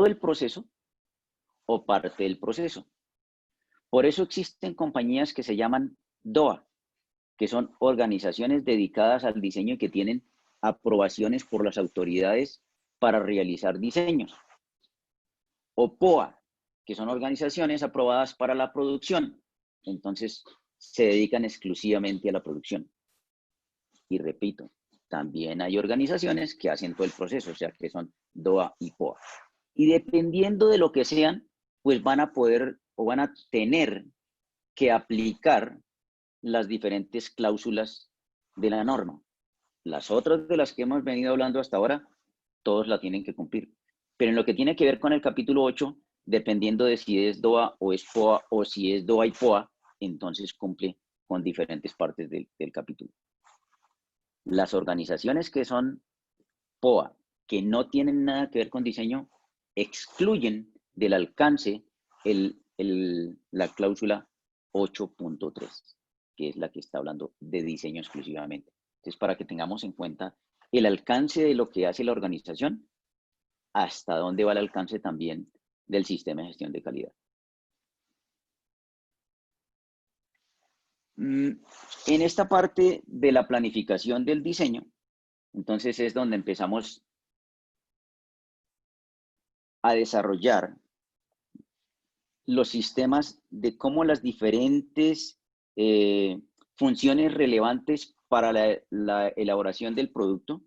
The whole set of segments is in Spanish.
el proceso o parte del proceso. Por eso existen compañías que se llaman DOA, que son organizaciones dedicadas al diseño y que tienen aprobaciones por las autoridades para realizar diseños. O POA, que son organizaciones aprobadas para la producción. Entonces, se dedican exclusivamente a la producción. Y repito, también hay organizaciones que hacen todo el proceso, o sea, que son DOA y POA. Y dependiendo de lo que sean, pues van a poder o van a tener que aplicar las diferentes cláusulas de la norma. Las otras de las que hemos venido hablando hasta ahora, todos la tienen que cumplir. Pero en lo que tiene que ver con el capítulo 8, dependiendo de si es DOA o es POA o si es DOA y POA, entonces cumple con diferentes partes del capítulo. Las organizaciones que son POA, que no tienen nada que ver con diseño, excluyen del alcance la cláusula 8.3, que es la que está hablando de diseño exclusivamente. Entonces, para que tengamos en cuenta el alcance de lo que hace la organización, hasta dónde va el alcance también del sistema de gestión de calidad. En esta parte de la planificación del diseño, entonces es donde empezamos a desarrollar los sistemas de cómo las diferentes funciones relevantes para la elaboración del producto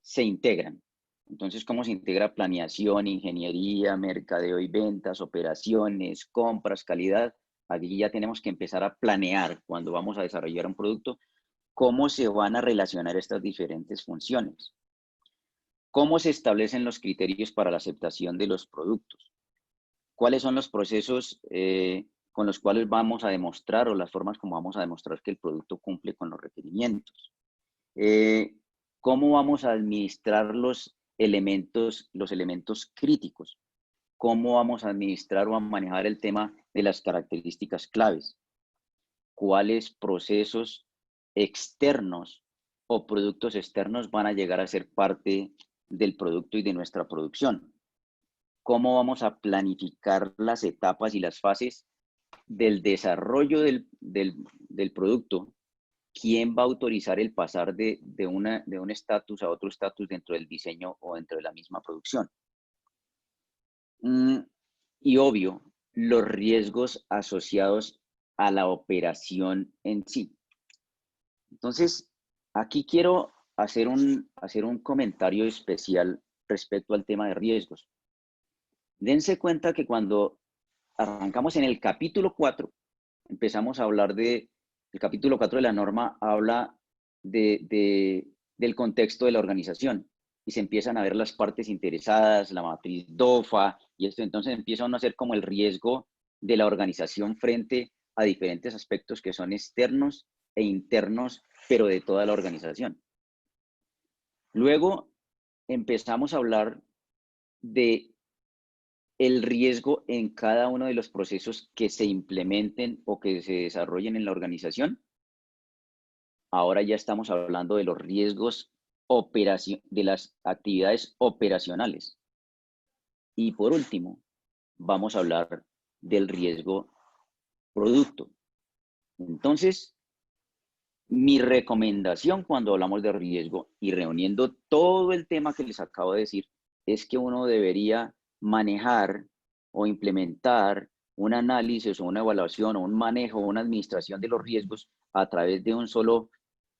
se integran. Entonces, cómo se integra planeación, ingeniería, mercadeo y ventas, operaciones, compras, calidad. Aquí ya tenemos que empezar a planear cuando vamos a desarrollar un producto, cómo se van a relacionar estas diferentes funciones. Cómo se establecen los criterios para la aceptación de los productos. ¿Cuáles son los procesos con los cuales vamos a demostrar o las formas como vamos a demostrar que el producto cumple con los requerimientos? ¿Cómo vamos a administrar los elementos críticos? ¿Cómo vamos a administrar o a manejar el tema de las características claves? ¿Cuáles procesos externos o productos externos van a llegar a ser parte del producto y de nuestra producción? ¿Cómo vamos a planificar las etapas y las fases del desarrollo del producto? ¿Quién va a autorizar el pasar de un estatus a otro estatus dentro del diseño o dentro de la misma producción? Y obvio, los riesgos asociados a la operación en sí. Entonces, aquí quiero hacer un comentario especial respecto al tema de riesgos. Dense cuenta que cuando arrancamos en el capítulo 4, empezamos a hablar el capítulo 4 de la norma habla del contexto de la organización y se empiezan a ver las partes interesadas, la matriz DOFA y esto, entonces empieza uno a hacer como el riesgo de la organización frente a diferentes aspectos que son externos e internos, pero de toda la organización. Luego empezamos a hablar de el riesgo en cada uno de los procesos que se implementen o que se desarrollen en la organización. Ahora ya estamos hablando de los riesgos de las actividades operacionales. Y por último, vamos a hablar del riesgo producto. Entonces, mi recomendación cuando hablamos de riesgo y reuniendo todo el tema que les acabo de decir, es que uno debería manejar o implementar un análisis o una evaluación o un manejo o una administración de los riesgos a través de un solo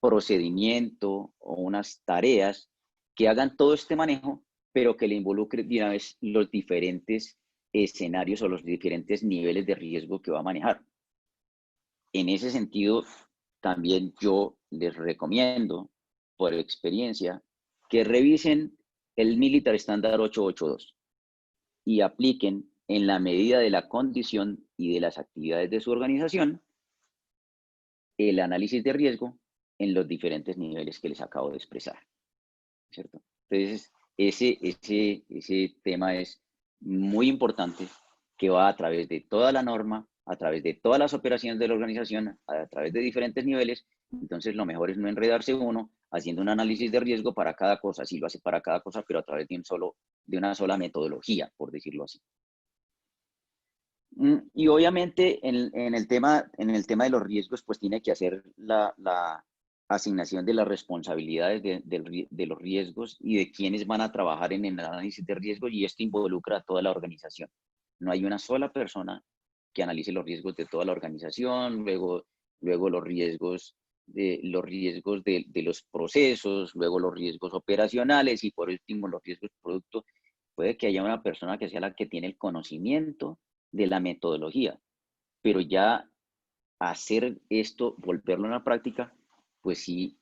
procedimiento o unas tareas que hagan todo este manejo, pero que le involucre de una vez los diferentes escenarios o los diferentes niveles de riesgo que va a manejar. En ese sentido, también yo les recomiendo, por experiencia, que revisen el Military Standard 882 y apliquen en la medida de la condición y de las actividades de su organización el análisis de riesgo en los diferentes niveles que les acabo de expresar, ¿cierto? Entonces, ese tema es muy importante, que va a través de toda la norma, a través de todas las operaciones de la organización, a través de diferentes niveles. Entonces, lo mejor es no enredarse uno haciendo un análisis de riesgo para cada cosa, sí lo hace para cada cosa, pero a través de un solo metodología, por decirlo así. Y obviamente en el tema de los riesgos, pues tiene que hacer la asignación de las responsabilidades de los riesgos y de quienes van a trabajar en el análisis de riesgos, y esto involucra a toda la organización. No hay una sola persona que analice los riesgos de toda la organización, luego los riesgos de los procesos, luego los riesgos operacionales y por último los riesgos de producto. Puede que haya una persona que sea la que tiene el conocimiento de la metodología, pero ya hacer esto, volverlo a una práctica, pues sí,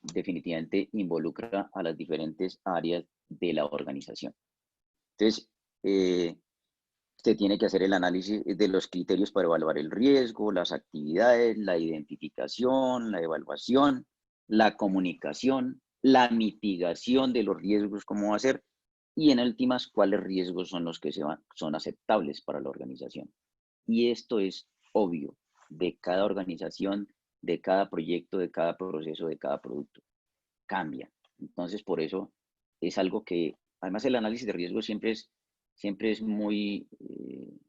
definitivamente involucra a las diferentes áreas de la organización. Entonces, se tiene que hacer el análisis de los criterios para evaluar el riesgo, las actividades, la identificación, la evaluación, la comunicación, la mitigación de los riesgos, cómo va a ser, y en últimas, cuáles riesgos son los que son aceptables para la organización. Y esto es obvio de cada organización, de cada proyecto, de cada proceso, de cada producto. Cambia. Entonces, por eso es algo que, además, el análisis de riesgo siempre es muy,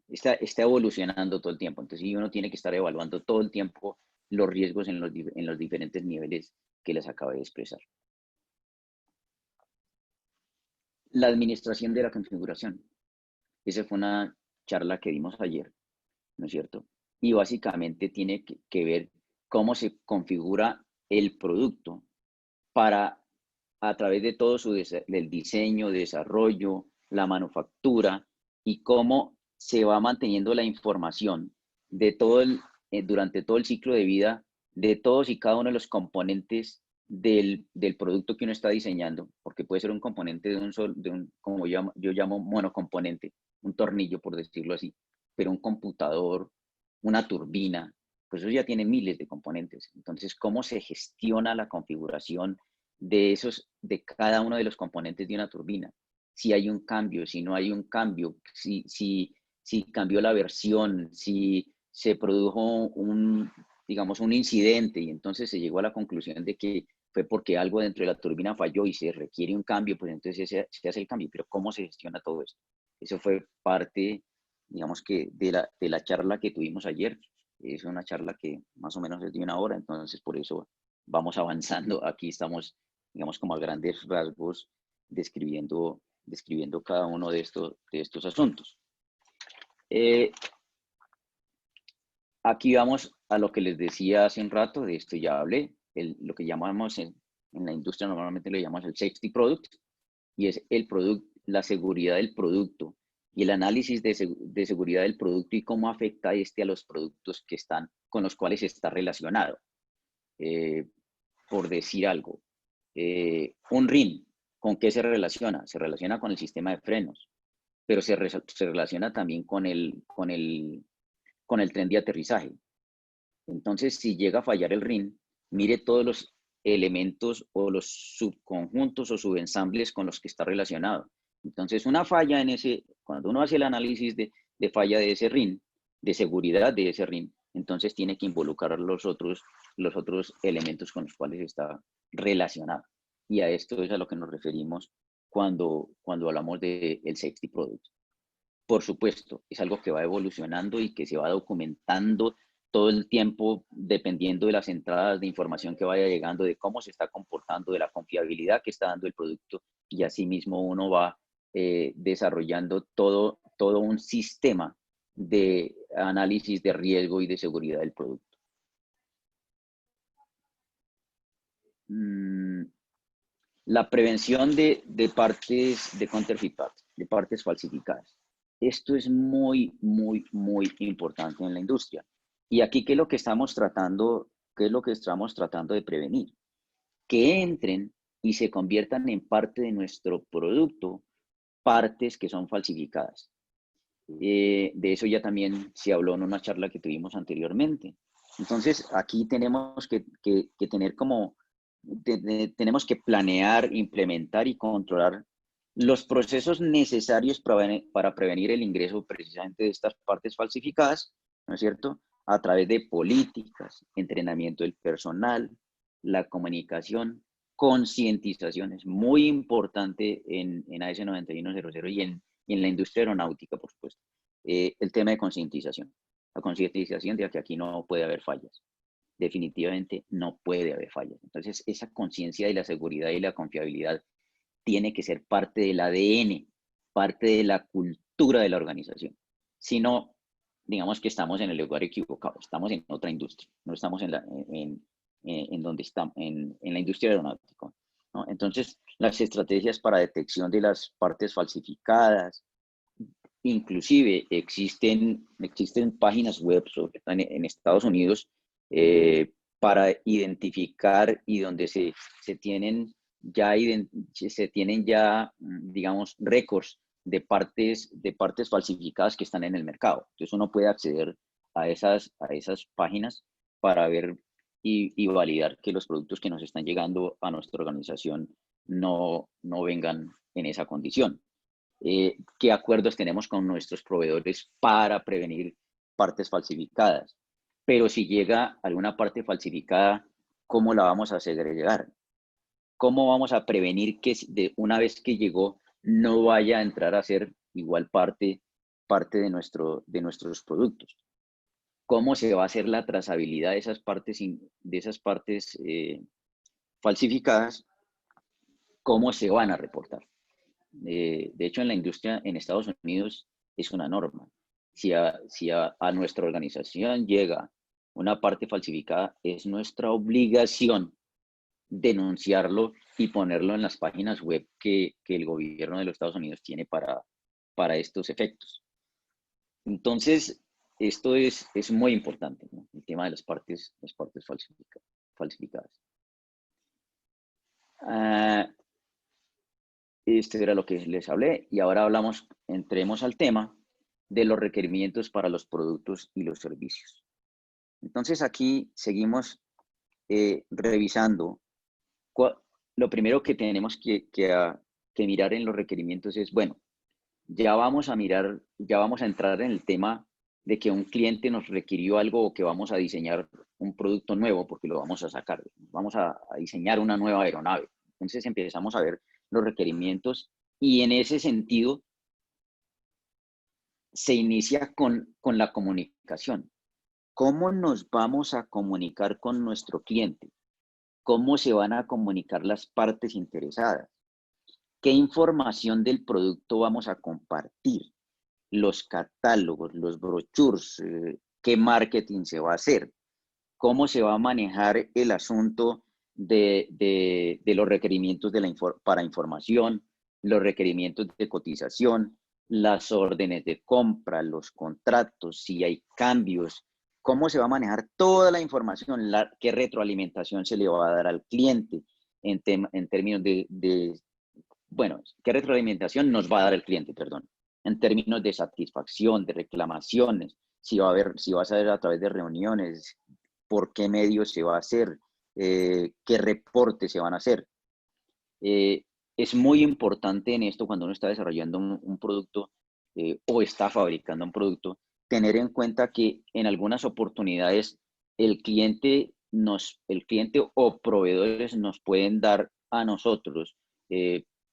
está evolucionando todo el tiempo. Entonces, uno tiene que estar evaluando todo el tiempo los riesgos en los diferentes niveles que les acabo de expresar. La administración de la configuración. Esa fue una charla que dimos ayer, ¿no es cierto? Y básicamente tiene que ver cómo se configura el producto para, a través de todo del diseño, desarrollo, la manufactura, y cómo se va manteniendo la información de durante todo el ciclo de vida de todos y cada uno de los componentes del producto que uno está diseñando, porque puede ser un componente como yo llamo monocomponente, un tornillo, por decirlo así, pero un computador, una turbina, pues eso ya tiene miles de componentes. Entonces, ¿cómo se gestiona la configuración de cada uno de los componentes de una turbina? Si hay un cambio, si no hay un cambio, si cambió la versión, si se produjo digamos, un incidente y entonces se llegó a la conclusión de que fue porque algo dentro de la turbina falló y se requiere un cambio, pues entonces se hace el cambio. Pero ¿cómo se gestiona todo esto? Eso fue parte, digamos, que de la charla que tuvimos ayer. Es una charla que más o menos es de 1 hora, entonces por eso vamos avanzando. Aquí estamos, digamos, como a grandes rasgos describiendo cada uno de estos asuntos. Aquí vamos a lo que les decía hace un rato, de esto ya hablé, lo que llamamos en la industria normalmente lo llamamos el safety product, y es la seguridad del producto y el análisis de seguridad del producto y cómo afecta a los productos con los cuales está relacionado. Por decir algo, un RIN, ¿con qué se relaciona? Se relaciona con el sistema de frenos, pero se relaciona también con el tren de aterrizaje. Entonces, si llega a fallar el RIN, mire todos los elementos o los subconjuntos o subensambles con los que está relacionado. Entonces, una falla cuando uno hace el análisis de falla de ese RIN, de seguridad de ese RIN, entonces tiene que involucrar los otros elementos con los cuales está relacionado. Y a esto es a lo que nos referimos cuando hablamos del safety product. Por supuesto, es algo que va evolucionando y que se va documentando todo el tiempo, dependiendo de las entradas de información que vaya llegando, de cómo se está comportando, de la confiabilidad que está dando el producto, y asimismo uno va desarrollando todo un sistema de análisis de riesgo y de seguridad del producto. La prevención de partes de counterfeit parts, de partes falsificadas. Esto es muy, muy, muy importante en la industria. Y aquí, ¿qué es lo que estamos tratando de prevenir? Que entren y se conviertan en parte de nuestro producto partes que son falsificadas. De eso ya también se habló en una charla que tuvimos anteriormente. Entonces, aquí tenemos que tener tenemos que planear, implementar y controlar los procesos necesarios para prevenir el ingreso precisamente de estas partes falsificadas, ¿no es cierto? A través de políticas, entrenamiento del personal, la comunicación, concientización es muy importante en AS 9100 y en la industria aeronáutica, por supuesto. El tema de concientización. La concientización de que aquí no puede haber fallas. Definitivamente no puede haber fallas. Entonces, esa conciencia de la seguridad y la confiabilidad tiene que ser parte del ADN, parte de la cultura de la organización. Si no, digamos que estamos en el lugar equivocado, estamos en otra industria, no estamos en donde estamos, en la industria aeronáutica, ¿no? Entonces, las estrategias para detección de las partes falsificadas, inclusive existen páginas web en Estados Unidos para identificar y donde se tienen ya, digamos, récords de partes falsificadas que están en el mercado. Entonces uno puede acceder a esas páginas para ver y validar que los productos que nos están llegando a nuestra organización no vengan en esa condición. ¿Qué acuerdos tenemos con nuestros proveedores para prevenir partes falsificadas? Pero si llega alguna parte falsificada, ¿cómo la vamos a segregar? ¿Cómo vamos a prevenir que una vez que llegó no vaya a entrar a ser igual parte de nuestros productos? ¿Cómo se va a hacer la trazabilidad de esas partes falsificadas? ¿Cómo se van a reportar? De hecho, en la industria en Estados Unidos es una norma. Si a nuestra organización llega una parte falsificada, es nuestra obligación denunciarlo y ponerlo en las páginas web que el gobierno de los Estados Unidos tiene para estos efectos. Entonces, esto es muy importante, ¿no? El tema de las partes falsificadas. Esto era lo que les hablé y ahora entremos al tema de los requerimientos para los productos y los servicios. Entonces aquí seguimos revisando. Lo primero que tenemos que mirar en los requerimientos es, bueno, ya vamos a entrar en el tema de que un cliente nos requirió algo o que vamos a diseñar un producto nuevo porque lo vamos a sacar. Vamos a diseñar una nueva aeronave. Entonces empezamos a ver los requerimientos y en ese sentido se inicia con la comunicación. ¿Cómo nos vamos a comunicar con nuestro cliente? ¿Cómo se van a comunicar las partes interesadas? ¿Qué información del producto vamos a compartir? Los catálogos, los brochures, qué marketing se va a hacer, cómo se va a manejar el asunto de los requerimientos para información, los requerimientos de cotización, las órdenes de compra, los contratos, si hay cambios, cómo se va a manejar toda la información, qué retroalimentación se le va a dar al cliente en términos bueno, qué retroalimentación nos va a dar el cliente, perdón, en términos de satisfacción, de reclamaciones, si va a ser a través de reuniones, por qué medios se va a hacer, qué reportes se van a hacer. Es muy importante en esto cuando uno está desarrollando un producto o está fabricando un producto, tener en cuenta que en algunas oportunidades el cliente o proveedores nos pueden dar a nosotros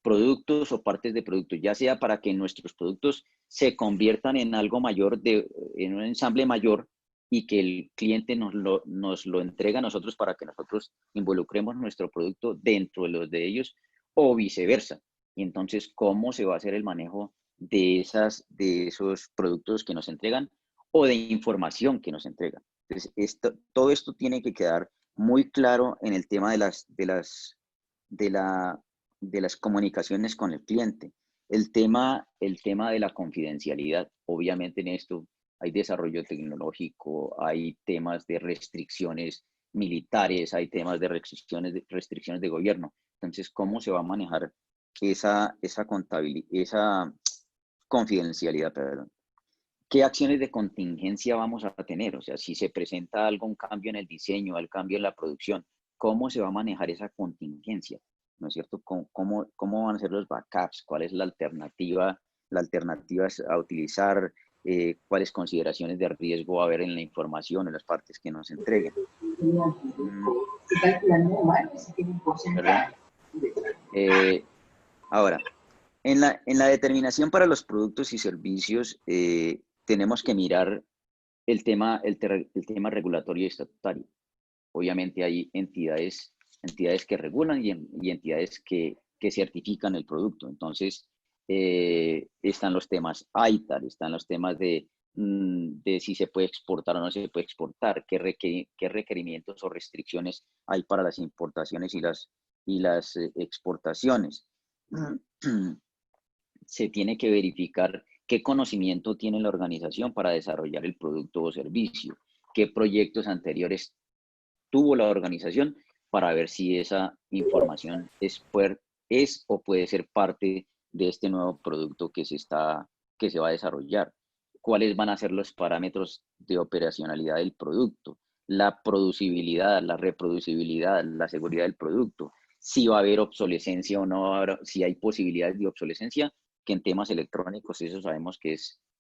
productos o partes de productos, ya sea para que nuestros productos se conviertan en algo mayor, en un ensamble mayor, y que el cliente nos lo entrega a nosotros para que nosotros involucremos nuestro producto dentro de los de ellos o viceversa. Y entonces, ¿cómo se va a hacer el manejo de esos productos que nos entregan o de información que nos entregan? Entonces, todo esto tiene que quedar muy claro en el tema de las comunicaciones con el cliente. El tema de la confidencialidad, obviamente en esto hay desarrollo tecnológico, hay temas de restricciones militares, hay temas de restricciones de gobierno. Entonces, ¿cómo se va a manejar esa confidencialidad, perdón? ¿Qué acciones de contingencia vamos a tener? O sea, si se presenta algún cambio en el diseño, algún cambio en la producción, ¿cómo se va a manejar esa contingencia? ¿No es cierto? ¿Cómo van a ser los backups? ¿Cuál es la alternativa a utilizar? cuáles consideraciones de riesgo va a haber en la información, en las partes que nos entreguen. ¿Verdad? Ahora, en la determinación para los productos y servicios, tenemos que mirar el tema regulatorio y estatutario. Obviamente hay entidades que regulan y entidades que certifican el producto. Entonces, están los temas ITAR, están los temas de si se puede exportar o no se puede exportar, qué requerimientos o restricciones hay para las importaciones y las exportaciones. Se tiene que verificar qué conocimiento tiene la organización para desarrollar el producto o servicio, qué proyectos anteriores tuvo la organización para ver si esa información es o puede ser parte de este nuevo producto que se va a desarrollar. ¿Cuáles van a ser los parámetros de operacionalidad del producto? La producibilidad, la reproducibilidad, la seguridad del producto. Si va a haber obsolescencia o no, si hay posibilidades de obsolescencia, que en temas electrónicos eso sabemos que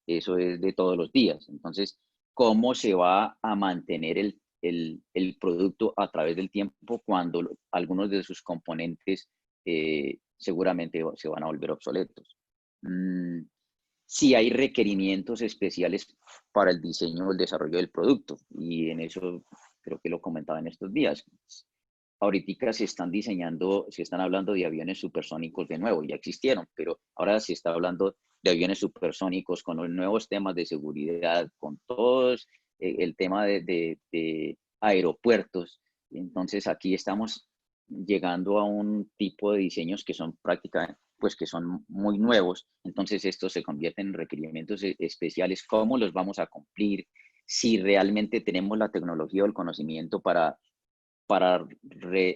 eso es de todos los días. Entonces, ¿cómo se va a mantener el producto a través del tiempo cuando algunos de sus componentes seguramente se van a volver obsoletos? Si hay requerimientos especiales para el diseño o el desarrollo del producto, y en eso creo que lo comentaba en estos días. Ahorita se están hablando de aviones supersónicos de nuevo, ya existieron, pero ahora se está hablando de aviones supersónicos con los nuevos temas de seguridad, con todos el tema de aeropuertos. Entonces aquí estamos llegando a un tipo de diseños que son prácticamente, pues que son muy nuevos. Entonces estos se convierten en requerimientos especiales. ¿Cómo los vamos a cumplir? Si realmente tenemos la tecnología o el conocimiento para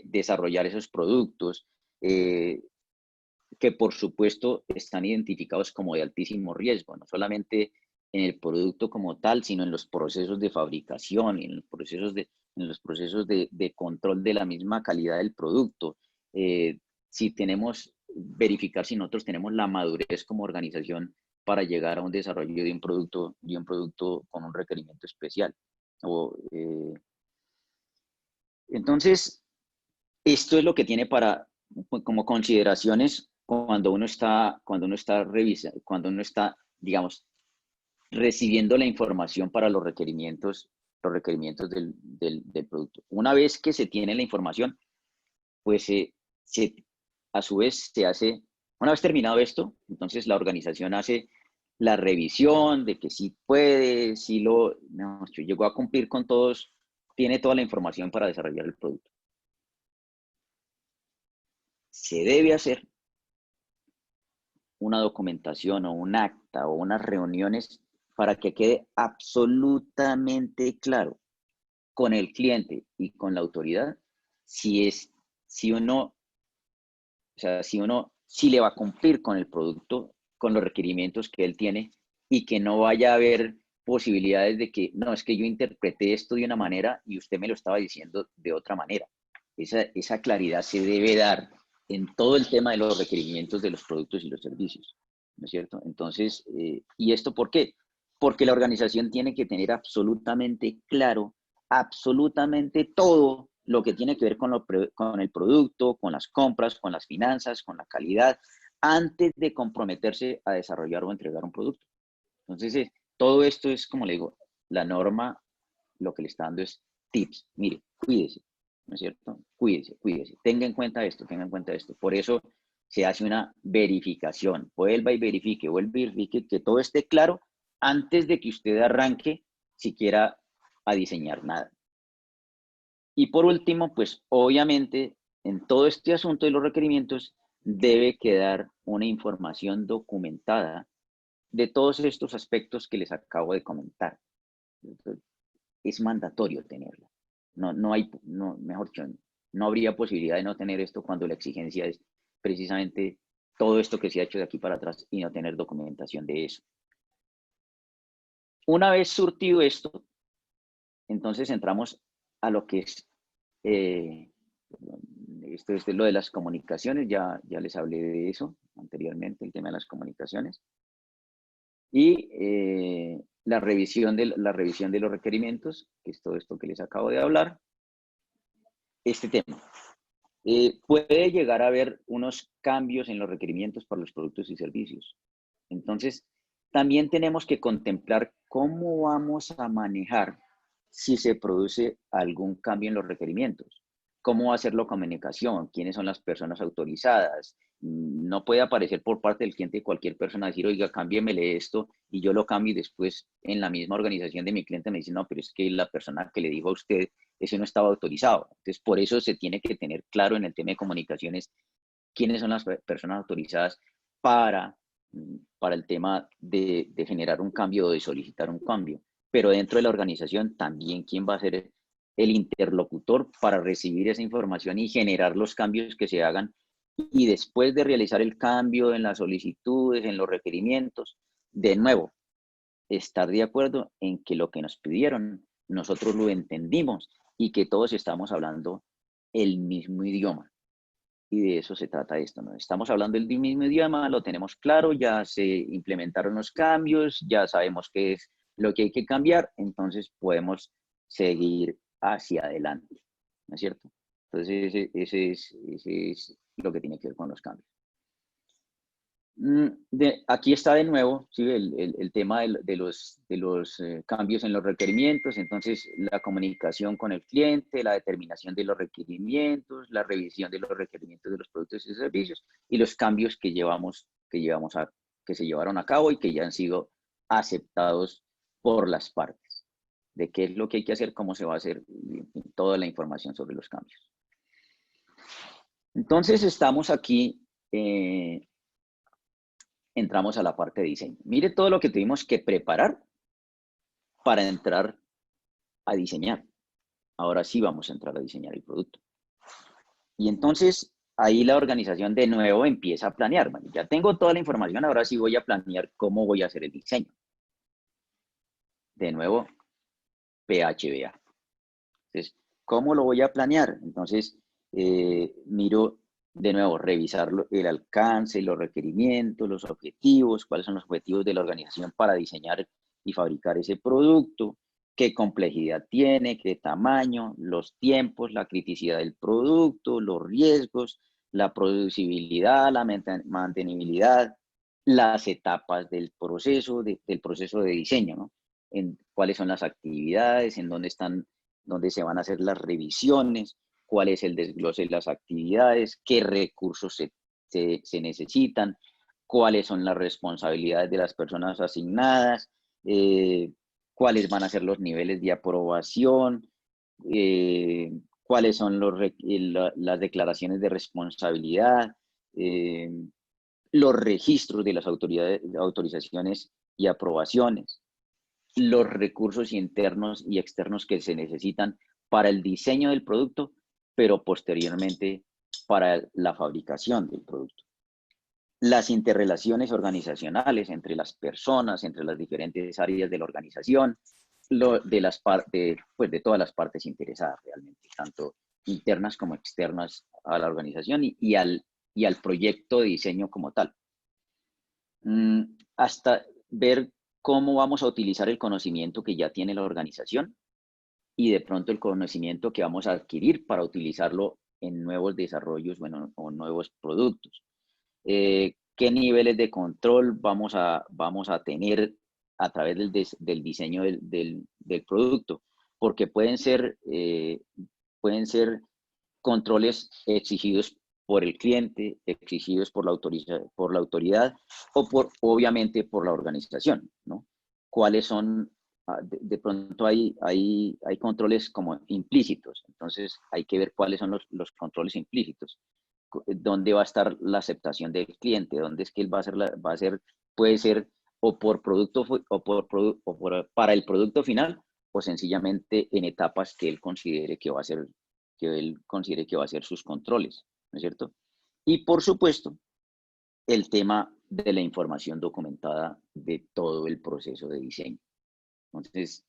desarrollar esos productos, que por supuesto están identificados como de altísimo riesgo, no solamente en el producto como tal, sino en los procesos de fabricación, en los procesos de control de la misma calidad del producto. Si verificar si nosotros tenemos la madurez como organización para llegar a un desarrollo de un producto con un requerimiento especial. Entonces, esto es lo que tiene como consideraciones cuando uno está revisando, cuando uno está, digamos, recibiendo la información para los requerimientos del producto. Una vez que se tiene la información, pues a su vez se hace, una vez terminado esto, entonces la organización hace la revisión de que sí puede, llegó a cumplir con todos, tiene toda la información para desarrollar el producto. Se debe hacer una documentación o un acta o unas reuniones para que quede absolutamente claro con el cliente y con la autoridad si le va a cumplir con el producto, con los requerimientos que él tiene, y que no vaya a haber posibilidades de que, no, es que yo interpreté esto de una manera y usted me lo estaba diciendo de otra manera. Esa claridad se debe dar en todo el tema de los requerimientos de los productos y los servicios, ¿no es cierto? Entonces, ¿y esto por qué? Porque la organización tiene que tener absolutamente claro, absolutamente todo lo que tiene que ver con el producto, con las compras, con las finanzas, con la calidad, antes de comprometerse a desarrollar o entregar un producto. Entonces, todo esto es, como le digo, la norma lo que le está dando es tips. Mire, cuídese, ¿no es cierto? Cuídese, cuídese. Tenga en cuenta esto, tenga en cuenta esto. Por eso se hace una verificación. Vuelva y verifique que todo esté claro antes de que usted arranque siquiera a diseñar nada. Y por último, pues obviamente en todo este asunto de los requerimientos debe quedar una información documentada de todos estos aspectos que les acabo de comentar. Es mandatorio tenerla. Mejor dicho, no habría posibilidad de no tener esto cuando la exigencia es precisamente todo esto que se ha hecho de aquí para atrás y no tener documentación de eso. Una vez surtido esto, entonces entramos a lo que es esto es lo de las comunicaciones, ya les hablé de eso anteriormente, el tema de las comunicaciones. Y la revisión de los requerimientos, que es todo esto que les acabo de hablar. Este tema. Puede llegar a haber unos cambios en los requerimientos para los productos y servicios. Entonces, también tenemos que contemplar cómo vamos a manejar si se produce algún cambio en los requerimientos. ¿Cómo va a ser la comunicación? ¿Quiénes son las personas autorizadas? No puede aparecer por parte del cliente cualquier persona decir, oiga, cámbiemele esto, y yo lo cambio y después en la misma organización de mi cliente me dice, no, pero es que la persona que le dijo a usted, ese no estaba autorizado. Entonces, por eso se tiene que tener claro en el tema de comunicaciones quiénes son las personas autorizadas para el tema de generar un cambio o de solicitar un cambio. Pero dentro de la organización también quién va a ser el interlocutor para recibir esa información y generar los cambios que se hagan. Y después de realizar el cambio en las solicitudes, en los requerimientos, de nuevo, estar de acuerdo en que lo que nos pidieron, nosotros lo entendimos y que todos estamos hablando el mismo idioma. Y de eso se trata esto, ¿no? Estamos hablando el mismo idioma, lo tenemos claro, ya se implementaron los cambios, ya sabemos qué es lo que hay que cambiar, entonces podemos seguir hacia adelante, ¿no es cierto? Entonces ese es lo que tiene que ver con los cambios. Aquí está de nuevo, ¿sí? El tema de los cambios en los requerimientos, entonces la comunicación con el cliente, la determinación de los requerimientos, la revisión de los requerimientos de los productos y servicios y los cambios que se llevaron a cabo y que ya han sido aceptados por las partes, de qué es lo que hay que hacer, cómo se va a hacer, toda la información sobre los cambios. Entonces estamos aquí entramos a la parte de diseño. Mire todo lo que tuvimos que preparar para entrar a diseñar. Ahora sí vamos a entrar a diseñar el producto. Y entonces ahí la organización de nuevo empieza a planear. Bueno, ya tengo toda la información, ahora sí voy a planear cómo voy a hacer el diseño. De nuevo, PHBA. Entonces, ¿cómo lo voy a planear? Entonces, miro de nuevo, revisar el alcance, los requerimientos, los objetivos, cuáles son los objetivos de la organización para diseñar y fabricar ese producto, qué complejidad tiene, qué tamaño, los tiempos, la criticidad del producto, los riesgos, la producibilidad, la mantenibilidad, las etapas del proceso de diseño, ¿no? En cuáles son las actividades, en dónde se van a hacer las revisiones, cuál es el desglose de las actividades, qué recursos se necesitan, cuáles son las responsabilidades de las personas asignadas, cuáles van a ser los niveles de aprobación, cuáles son las declaraciones de responsabilidad, los registros de las autorizaciones y aprobaciones, los recursos internos y externos que se necesitan para el diseño del producto, pero posteriormente para la fabricación del producto. Las interrelaciones organizacionales entre las personas, entre las diferentes áreas de la organización, de todas las partes interesadas realmente, tanto internas como externas a la organización y al proyecto de diseño como tal. Hasta ver cómo vamos a utilizar el conocimiento que ya tiene la organización y de pronto el conocimiento que vamos a adquirir para utilizarlo en nuevos desarrollos, o nuevos productos. ¿Qué niveles de control vamos a tener a través del diseño del producto? Porque pueden ser controles exigidos por el cliente, exigidos por la autoridad o obviamente por la organización, ¿no? ¿Cuáles son? De pronto hay controles como implícitos, entonces hay que ver cuáles son los controles implícitos. ¿Dónde va a estar la aceptación del cliente? ¿Dónde es que él puede ser o por producto para el producto final o sencillamente en etapas que él considere que va a ser sus controles, ¿no es cierto? Y por supuesto, el tema de la información documentada de todo el proceso de diseño. Entonces,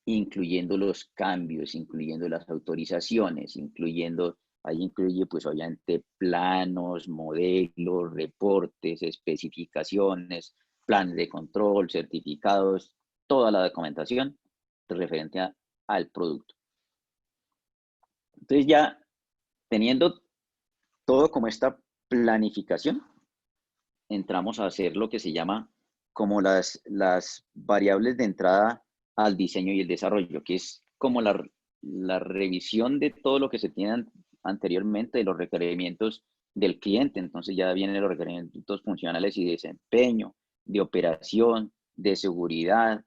incluyendo los cambios, incluyendo las autorizaciones, ahí incluye pues obviamente planos, modelos, reportes, especificaciones, planes de control, certificados, toda la documentación referente al producto. Entonces ya teniendo todo como esta planificación, entramos a hacer lo que se llama como las variables de entrada al diseño y el desarrollo, que es como la revisión de todo lo que se tiene anteriormente, de los requerimientos del cliente. Entonces ya vienen los requerimientos funcionales y de desempeño, de operación, de seguridad,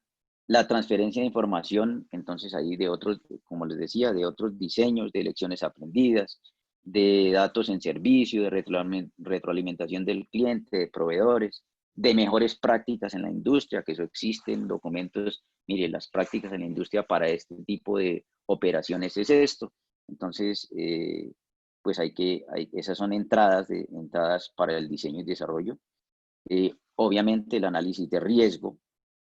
la transferencia de información, entonces ahí de otros, como les decía, de otros diseños, de lecciones aprendidas, de datos en servicio, de retroalimentación del cliente, de proveedores, de mejores prácticas en la industria, que eso existe en documentos. Mire, las prácticas en la industria para este tipo de operaciones es esto. Entonces, pues esas son entradas para el diseño y desarrollo. Obviamente el análisis de riesgo,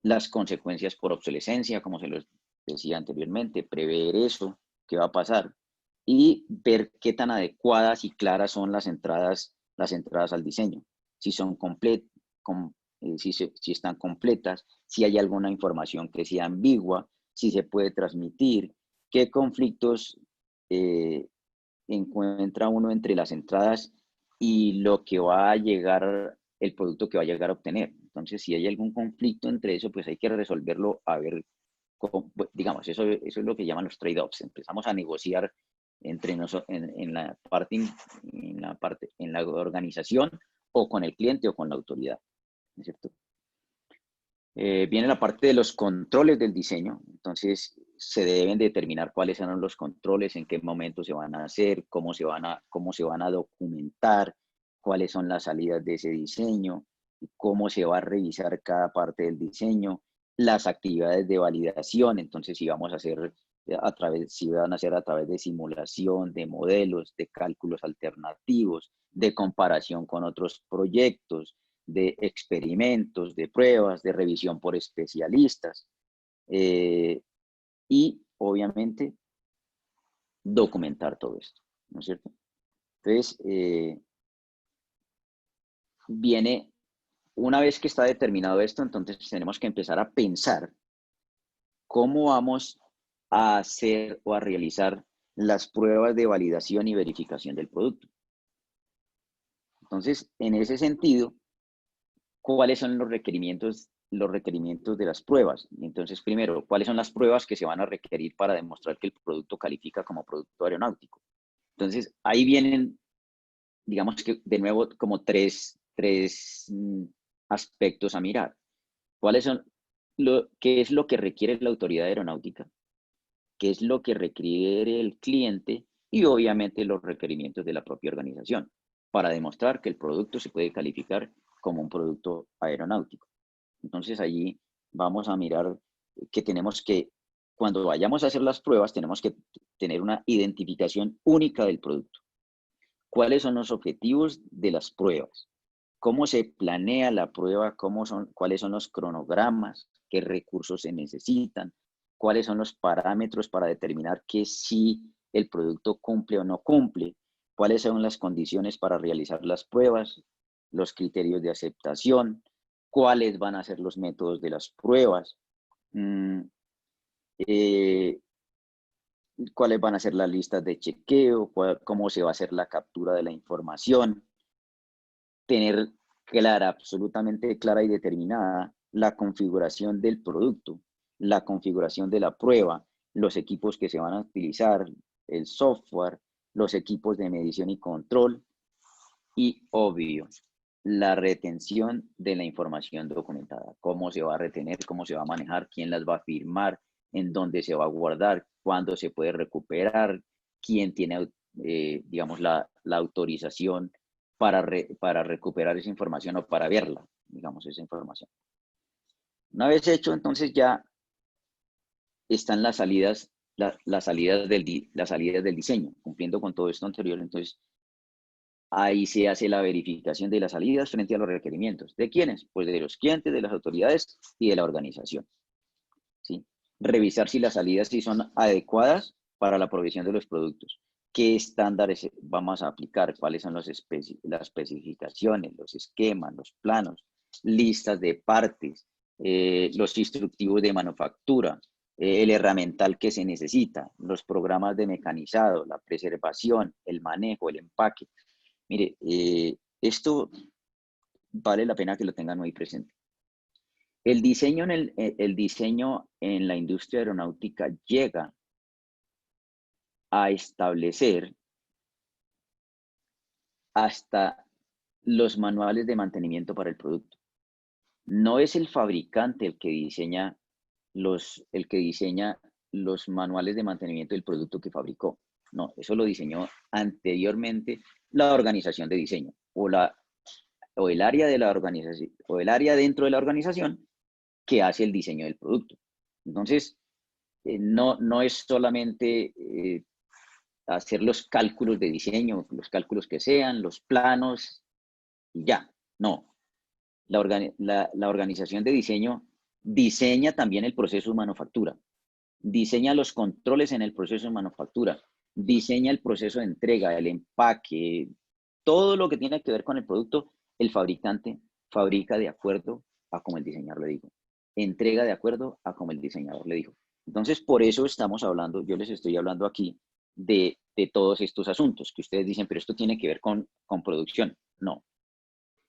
las consecuencias por obsolescencia, como se los decía anteriormente, prever eso, qué va a pasar, y ver qué tan adecuadas y claras son las entradas al diseño, si son si están completas, si hay alguna información que sea ambigua, si se puede transmitir, qué conflictos encuentra uno entre las entradas y lo que va a llegar, el producto que va a llegar a obtener. Entonces, si hay algún conflicto entre eso, pues hay que resolverlo a ver, digamos, eso es lo que llaman los trade-offs. Empezamos a negociar entre nosotros en la parte, en la organización o con el cliente o con la autoridad, ¿no es cierto? Viene la parte de los controles del diseño. Entonces, se deben determinar cuáles son los controles, en qué momento se van a hacer, cómo se van a documentar, cuáles son las salidas de ese diseño, cómo se va a revisar cada parte del diseño, las actividades de validación. Entonces, si vamos a hacer si van a ser a través de simulación, de modelos, de cálculos alternativos, de comparación con otros proyectos, de experimentos, de pruebas, de revisión por especialistas y obviamente documentar todo esto, ¿no es cierto? Entonces, una vez que está determinado esto, entonces tenemos que empezar a pensar cómo vamos a hacer o a realizar las pruebas de validación y verificación del producto. Entonces, en ese sentido, ¿cuáles son los requerimientos de las pruebas? Entonces, primero, ¿cuáles son las pruebas que se van a requerir para demostrar que el producto califica como producto aeronáutico? Entonces, ahí vienen, digamos que de nuevo, como tres aspectos a mirar. ¿Qué es lo que requiere la autoridad aeronáutica? ¿Qué es lo que requiere el cliente? Y obviamente los requerimientos de la propia organización para demostrar que el producto se puede calificar como un producto aeronáutico. Entonces allí vamos a mirar que cuando vayamos a hacer las pruebas, tenemos que tener una identificación única del producto. ¿Cuáles son los objetivos de las pruebas? ¿Cómo se planea la prueba? ¿Cuáles son los cronogramas? ¿Qué recursos se necesitan? ¿Cuáles son los parámetros para determinar que si el producto cumple o no cumple? ¿Cuáles son las condiciones para realizar las pruebas? Los criterios de aceptación. ¿Cuáles van a ser los métodos de las pruebas? ¿Cuáles van a ser las listas de chequeo? ¿Cómo se va a hacer la captura de la información? Tener absolutamente clara y determinada la configuración del producto, la configuración de la prueba, los equipos que se van a utilizar, el software, los equipos de medición y control y, obvio, la retención de la información documentada. Cómo se va a retener, cómo se va a manejar, quién las va a firmar, en dónde se va a guardar, cuándo se puede recuperar, quién tiene, digamos, la autorización para recuperar esa información o para verla, digamos, esa información. Una vez hecho, entonces ya están las salidas del diseño, cumpliendo con todo esto anterior. Entonces, ahí se hace la verificación de las salidas frente a los requerimientos. ¿De quiénes? Pues de los clientes, de las autoridades y de la organización. ¿Sí? Revisar si las salidas sí son adecuadas para la provisión de los productos. ¿Qué estándares vamos a aplicar? ¿Cuáles son las especificaciones, los esquemas, los planos? listas de partes, los instructivos de manufactura, el herramental que se necesita, los programas de mecanizado, la preservación, el manejo, el empaque. Mire, esto vale la pena que lo tengan muy presente. El diseño el diseño en la industria aeronáutica llega a establecer hasta los manuales de mantenimiento para el producto. No es el fabricante el que diseña los manuales de mantenimiento del producto que fabricó. No, eso lo diseñó anteriormente la organización de diseño o el área de la organización o el área dentro de la organización que hace el diseño del producto. Entonces, no es solamente hacer los cálculos de diseño, los cálculos que sean, los planos y ya. No, la organización de diseño diseña también el proceso de manufactura, diseña los controles en el proceso de manufactura, diseña el proceso de entrega, el empaque, todo lo que tiene que ver con el producto, el fabricante fabrica de acuerdo a como el diseñador le dijo, entrega de acuerdo a como el diseñador le dijo. Entonces, por eso estamos hablando, yo les estoy hablando aquí de todos estos asuntos que ustedes dicen, pero esto tiene que ver con producción. No,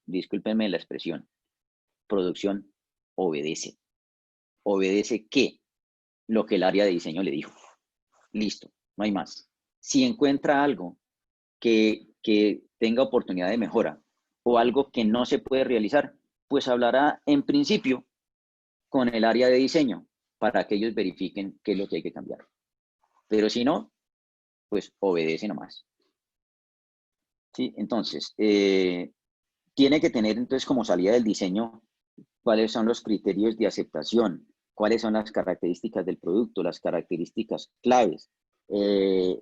discúlpenme la expresión, producción obedece. ¿Obedece qué? Lo que el área de diseño le dijo. Listo, no hay más. Si encuentra algo que tenga oportunidad de mejora o algo que no se puede realizar, pues hablará en principio con el área de diseño para que ellos verifiquen qué es lo que hay que cambiar. Pero si no, pues obedece nomás. ¿Sí? Entonces, tiene que tener entonces como salida del diseño cuáles son los criterios de aceptación, cuáles son las características del producto, las características claves, eh,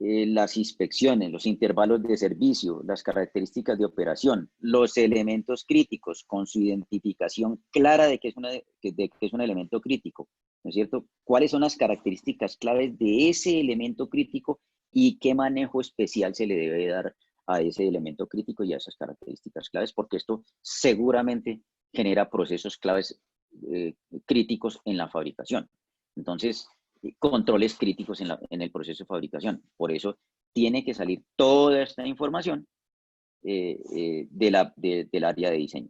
las inspecciones, los intervalos de servicio, las características de operación, los elementos críticos con su identificación clara de que es un elemento crítico, ¿no es cierto? ¿Cuáles son las características claves de ese elemento crítico y qué manejo especial se le debe dar a ese elemento crítico y a esas características claves? Porque esto seguramente genera procesos claves críticos en la fabricación. Entonces, controles críticos en el proceso de fabricación. Por eso tiene que salir toda esta información del área de diseño.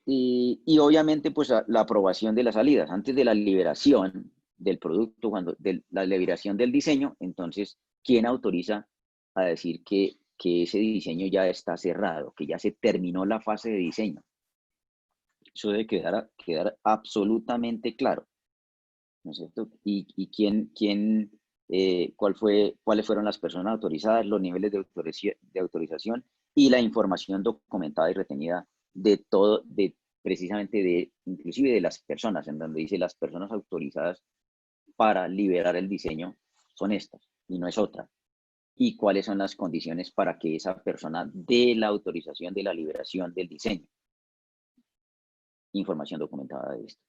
Y obviamente, pues la aprobación de las salidas, antes de la liberación del producto, de la liberación del diseño, entonces, ¿quién autoriza a decir que ese diseño ya está cerrado, que ya se terminó la fase de diseño? Eso debe quedar absolutamente claro, ¿no es cierto? Y cuáles fueron las personas autorizadas, los niveles de autorización y la información documentada y retenida de todo, precisamente inclusive de las personas, en donde dice las personas autorizadas para liberar el diseño son estas y no es otra. Y cuáles son las condiciones para que esa persona dé la autorización de la liberación del diseño. Información documentada de esto.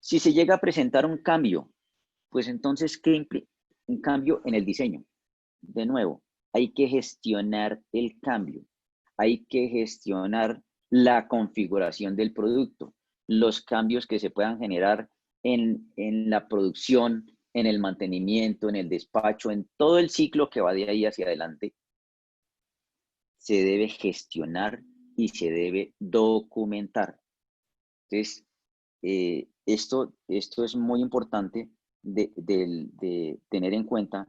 Si se llega a presentar un cambio, pues entonces, ¿qué implica? Un cambio en el diseño. De nuevo, hay que gestionar el cambio, hay que gestionar la configuración del producto, los cambios que se puedan generar en la producción, en el mantenimiento, en el despacho, en todo el ciclo que va de ahí hacia adelante, se debe gestionar y se debe documentar. Entonces, esto es muy importante de tener en cuenta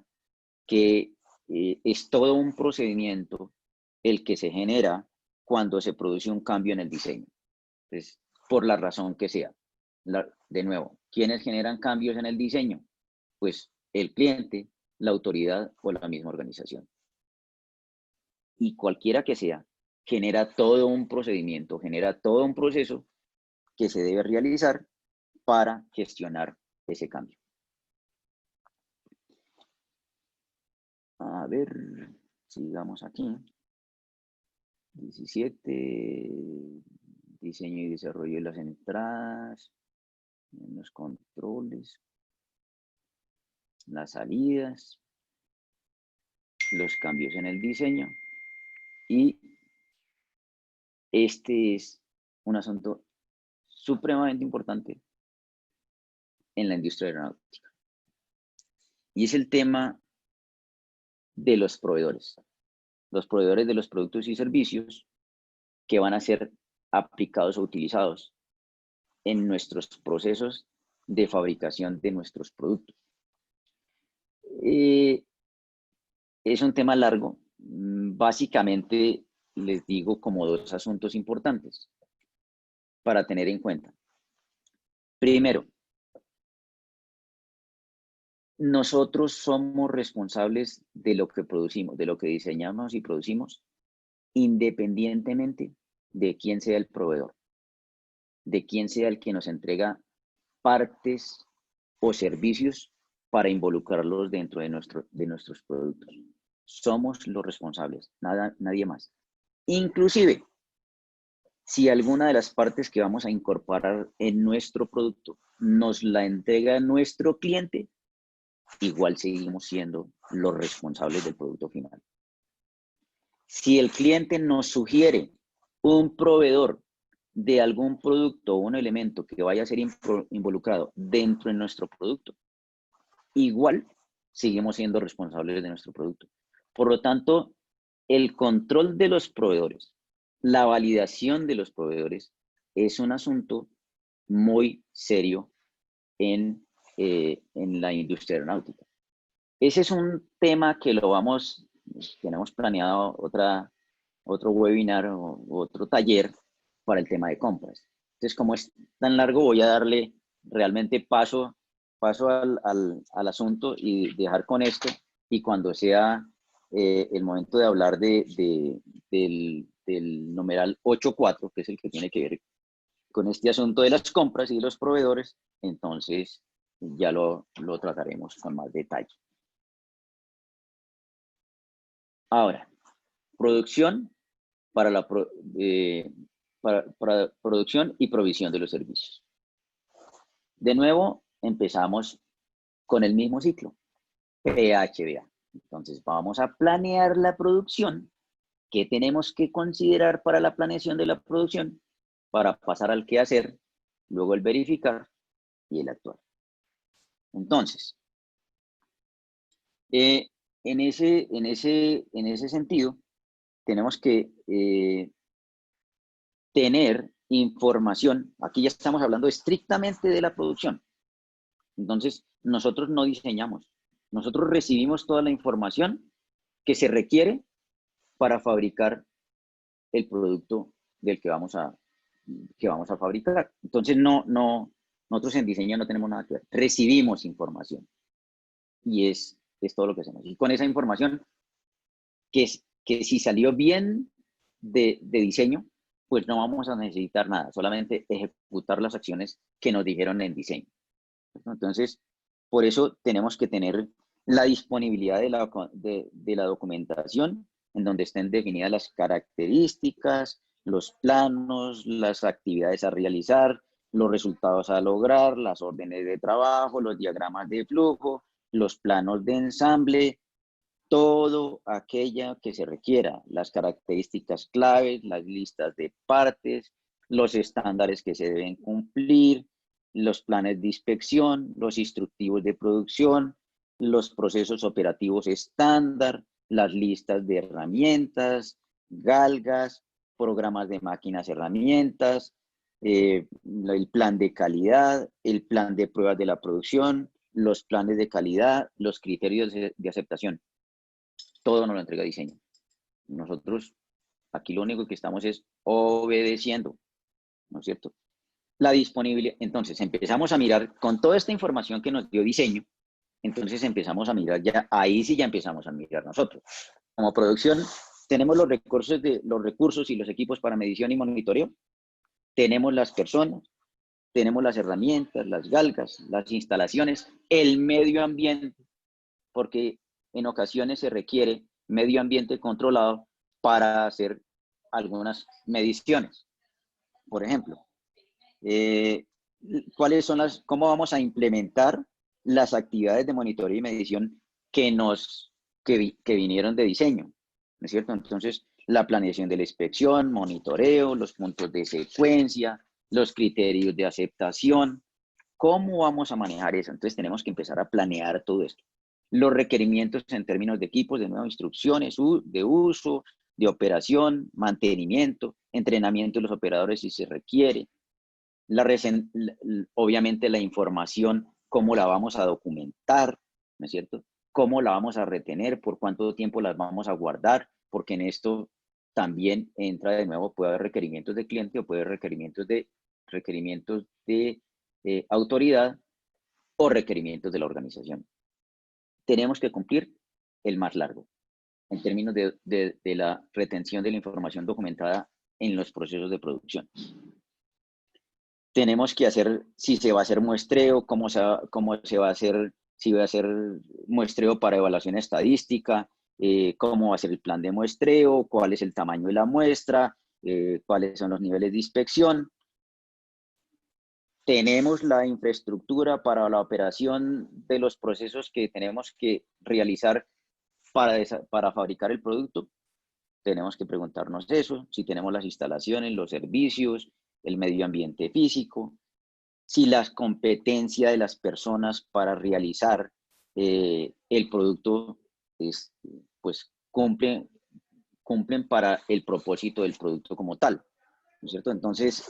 que es todo un procedimiento el que se genera cuando se produce un cambio en el diseño. Entonces, por la razón que sea. De nuevo, ¿quiénes generan cambios en el diseño? Pues el cliente, la autoridad o la misma organización. Y cualquiera que sea, genera todo un procedimiento, genera todo un proceso que se debe realizar para gestionar ese cambio. A ver, sigamos aquí. 17, diseño y desarrollo de las entradas, los controles, las salidas, los cambios en el diseño Y este es un asunto supremamente importante en la industria aeronáutica. Y es el tema de los proveedores de los productos y servicios que van a ser aplicados o utilizados en nuestros procesos de fabricación de nuestros productos. Es un tema largo. Básicamente les digo como dos asuntos importantes para tener en cuenta. Primero, nosotros somos responsables de lo que producimos, de lo que diseñamos y producimos, independientemente de quién sea el proveedor, de quién sea el que nos entrega partes o servicios para involucrarlos dentro de nuestros productos. Somos los responsables, nadie más. Inclusive, si alguna de las partes que vamos a incorporar en nuestro producto nos la entrega nuestro cliente, igual seguimos siendo los responsables del producto final. Si el cliente nos sugiere un proveedor de algún producto o un elemento que vaya a ser involucrado dentro de nuestro producto, igual seguimos siendo responsables de nuestro producto. Por lo tanto, el control de los proveedores, la validación de los proveedores es un asunto muy serio en la industria aeronáutica. Ese es un tema que tenemos planeado otro webinar o otro taller para el tema de compras. Entonces, como es tan largo, voy a darle realmente paso al asunto y dejar con esto, y cuando sea el momento de hablar del numeral 8.4, que es el que tiene que ver con este asunto de las compras y de los proveedores, entonces ya lo trataremos con más detalle. Ahora, producción para producción y provisión de los servicios. De nuevo, empezamos con el mismo ciclo, PHBA. Entonces, vamos a planear la producción. ¿Qué tenemos que considerar para la planeación de la producción? Para pasar al qué hacer, luego el verificar y el actuar. Entonces, en ese sentido, tenemos que tener información. Aquí ya estamos hablando estrictamente de la producción. Entonces, nosotros no diseñamos. Nosotros recibimos toda la información que se requiere para fabricar el producto del que vamos a fabricar. Entonces, nosotros en diseño no tenemos nada que ver. Recibimos información. Y es todo lo que hacemos. Y con esa información, que si salió bien de diseño, pues no vamos a necesitar nada, solamente ejecutar las acciones que nos dijeron en diseño. Entonces, por eso tenemos que tener la disponibilidad de la documentación en donde estén definidas las características, los planos, las actividades a realizar, los resultados a lograr, las órdenes de trabajo, los diagramas de flujo, los planos de ensamble, todo aquello que se requiera, las características claves, las listas de partes, los estándares que se deben cumplir, los planes de inspección, los instructivos de producción, los procesos operativos estándar, las listas de herramientas, galgas, programas de máquinas, herramientas, el plan de calidad, el plan de pruebas de la producción, los planes de calidad, los criterios de aceptación. Todo nos lo entrega diseño. Nosotros aquí lo único que estamos es obedeciendo, ¿no es cierto? La disponibilidad. Entonces empezamos a mirar con toda esta información que nos dio diseño, entonces empezamos a mirar ya, ahí sí ya empezamos a mirar nosotros. Como producción tenemos los recursos y los equipos para medición y monitoreo, tenemos las personas, tenemos las herramientas, las galgas, las instalaciones, el medio ambiente, porque en ocasiones se requiere medio ambiente controlado para hacer algunas mediciones. Por ejemplo, cómo vamos a implementar las actividades de monitoreo y medición que vinieron de diseño, ¿no es cierto? Entonces, la planeación de la inspección, monitoreo, los puntos de secuencia, los criterios de aceptación. ¿Cómo vamos a manejar eso? Entonces tenemos que empezar a planear todo esto. Los requerimientos en términos de equipos, de nuevas instrucciones de uso, de operación, mantenimiento, entrenamiento de los operadores si se requiere. Obviamente la información, cómo la vamos a documentar, ¿no es cierto? Cómo la vamos a retener, por cuánto tiempo las vamos a guardar, porque en esto también entra de nuevo, puede haber requerimientos de cliente o puede haber requerimientos de autoridad o requerimientos de la organización. Tenemos que cumplir el más largo en términos de la retención de la información documentada en los procesos de producción. Tenemos que hacer, si se va a hacer muestreo, cómo se va a hacer, si va a ser muestreo para evaluación estadística, cómo va a ser el plan de muestreo, cuál es el tamaño de la muestra, cuáles son los niveles de inspección. Tenemos la infraestructura para la operación de los procesos que tenemos que realizar para fabricar el producto. Tenemos que preguntarnos eso, si tenemos las instalaciones, los servicios, el medio ambiente físico, si las competencias de las personas para realizar el producto pues cumplen para el propósito del producto como tal, ¿no es cierto? Entonces,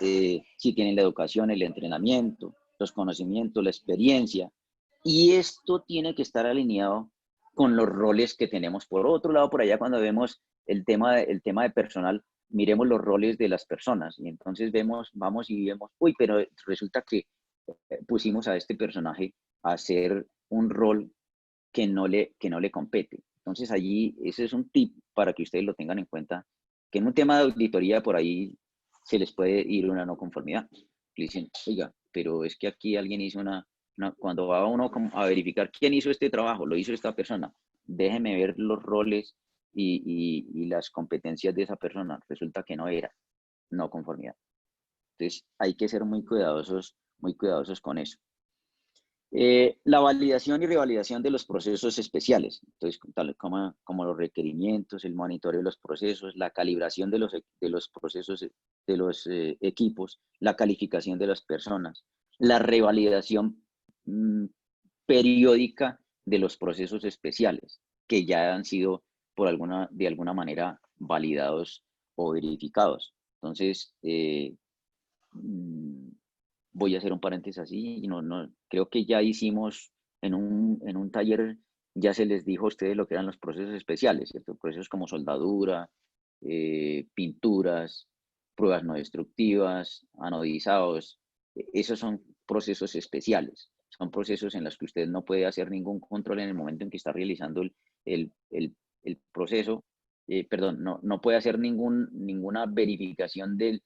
si tienen la educación, el entrenamiento, los conocimientos, la experiencia, y esto tiene que estar alineado con los roles que tenemos. Por otro lado, por allá cuando vemos el tema de personal, miremos los roles de las personas y entonces vamos y vemos, uy, pero resulta que pusimos a este personaje a hacer un rol que no le compete. Entonces allí, ese es un tip para que ustedes lo tengan en cuenta, que en un tema de auditoría por ahí se les puede ir una no conformidad. Le dicen, oiga, pero es que aquí alguien hizo cuando va uno a verificar quién hizo este trabajo, lo hizo esta persona, déjeme ver los roles y las competencias de esa persona. Resulta que no era no conformidad. Entonces hay que ser muy cuidadosos con eso. La validación y revalidación de los procesos especiales, entonces tal como los requerimientos, el monitoreo de los procesos, la calibración de los procesos, de los equipos, la calificación de las personas, la revalidación periódica de los procesos especiales que ya han sido de alguna manera validados o verificados. Entonces, voy a hacer un paréntesis así, y creo que ya hicimos en un taller, ya se les dijo a ustedes lo que eran los procesos especiales, ¿cierto? Procesos como soldadura, pinturas, pruebas no destructivas, anodizados, esos son procesos especiales, son procesos en los que usted no puede hacer ningún control en el momento en que está realizando el proceso, perdón, no puede hacer ninguna verificación del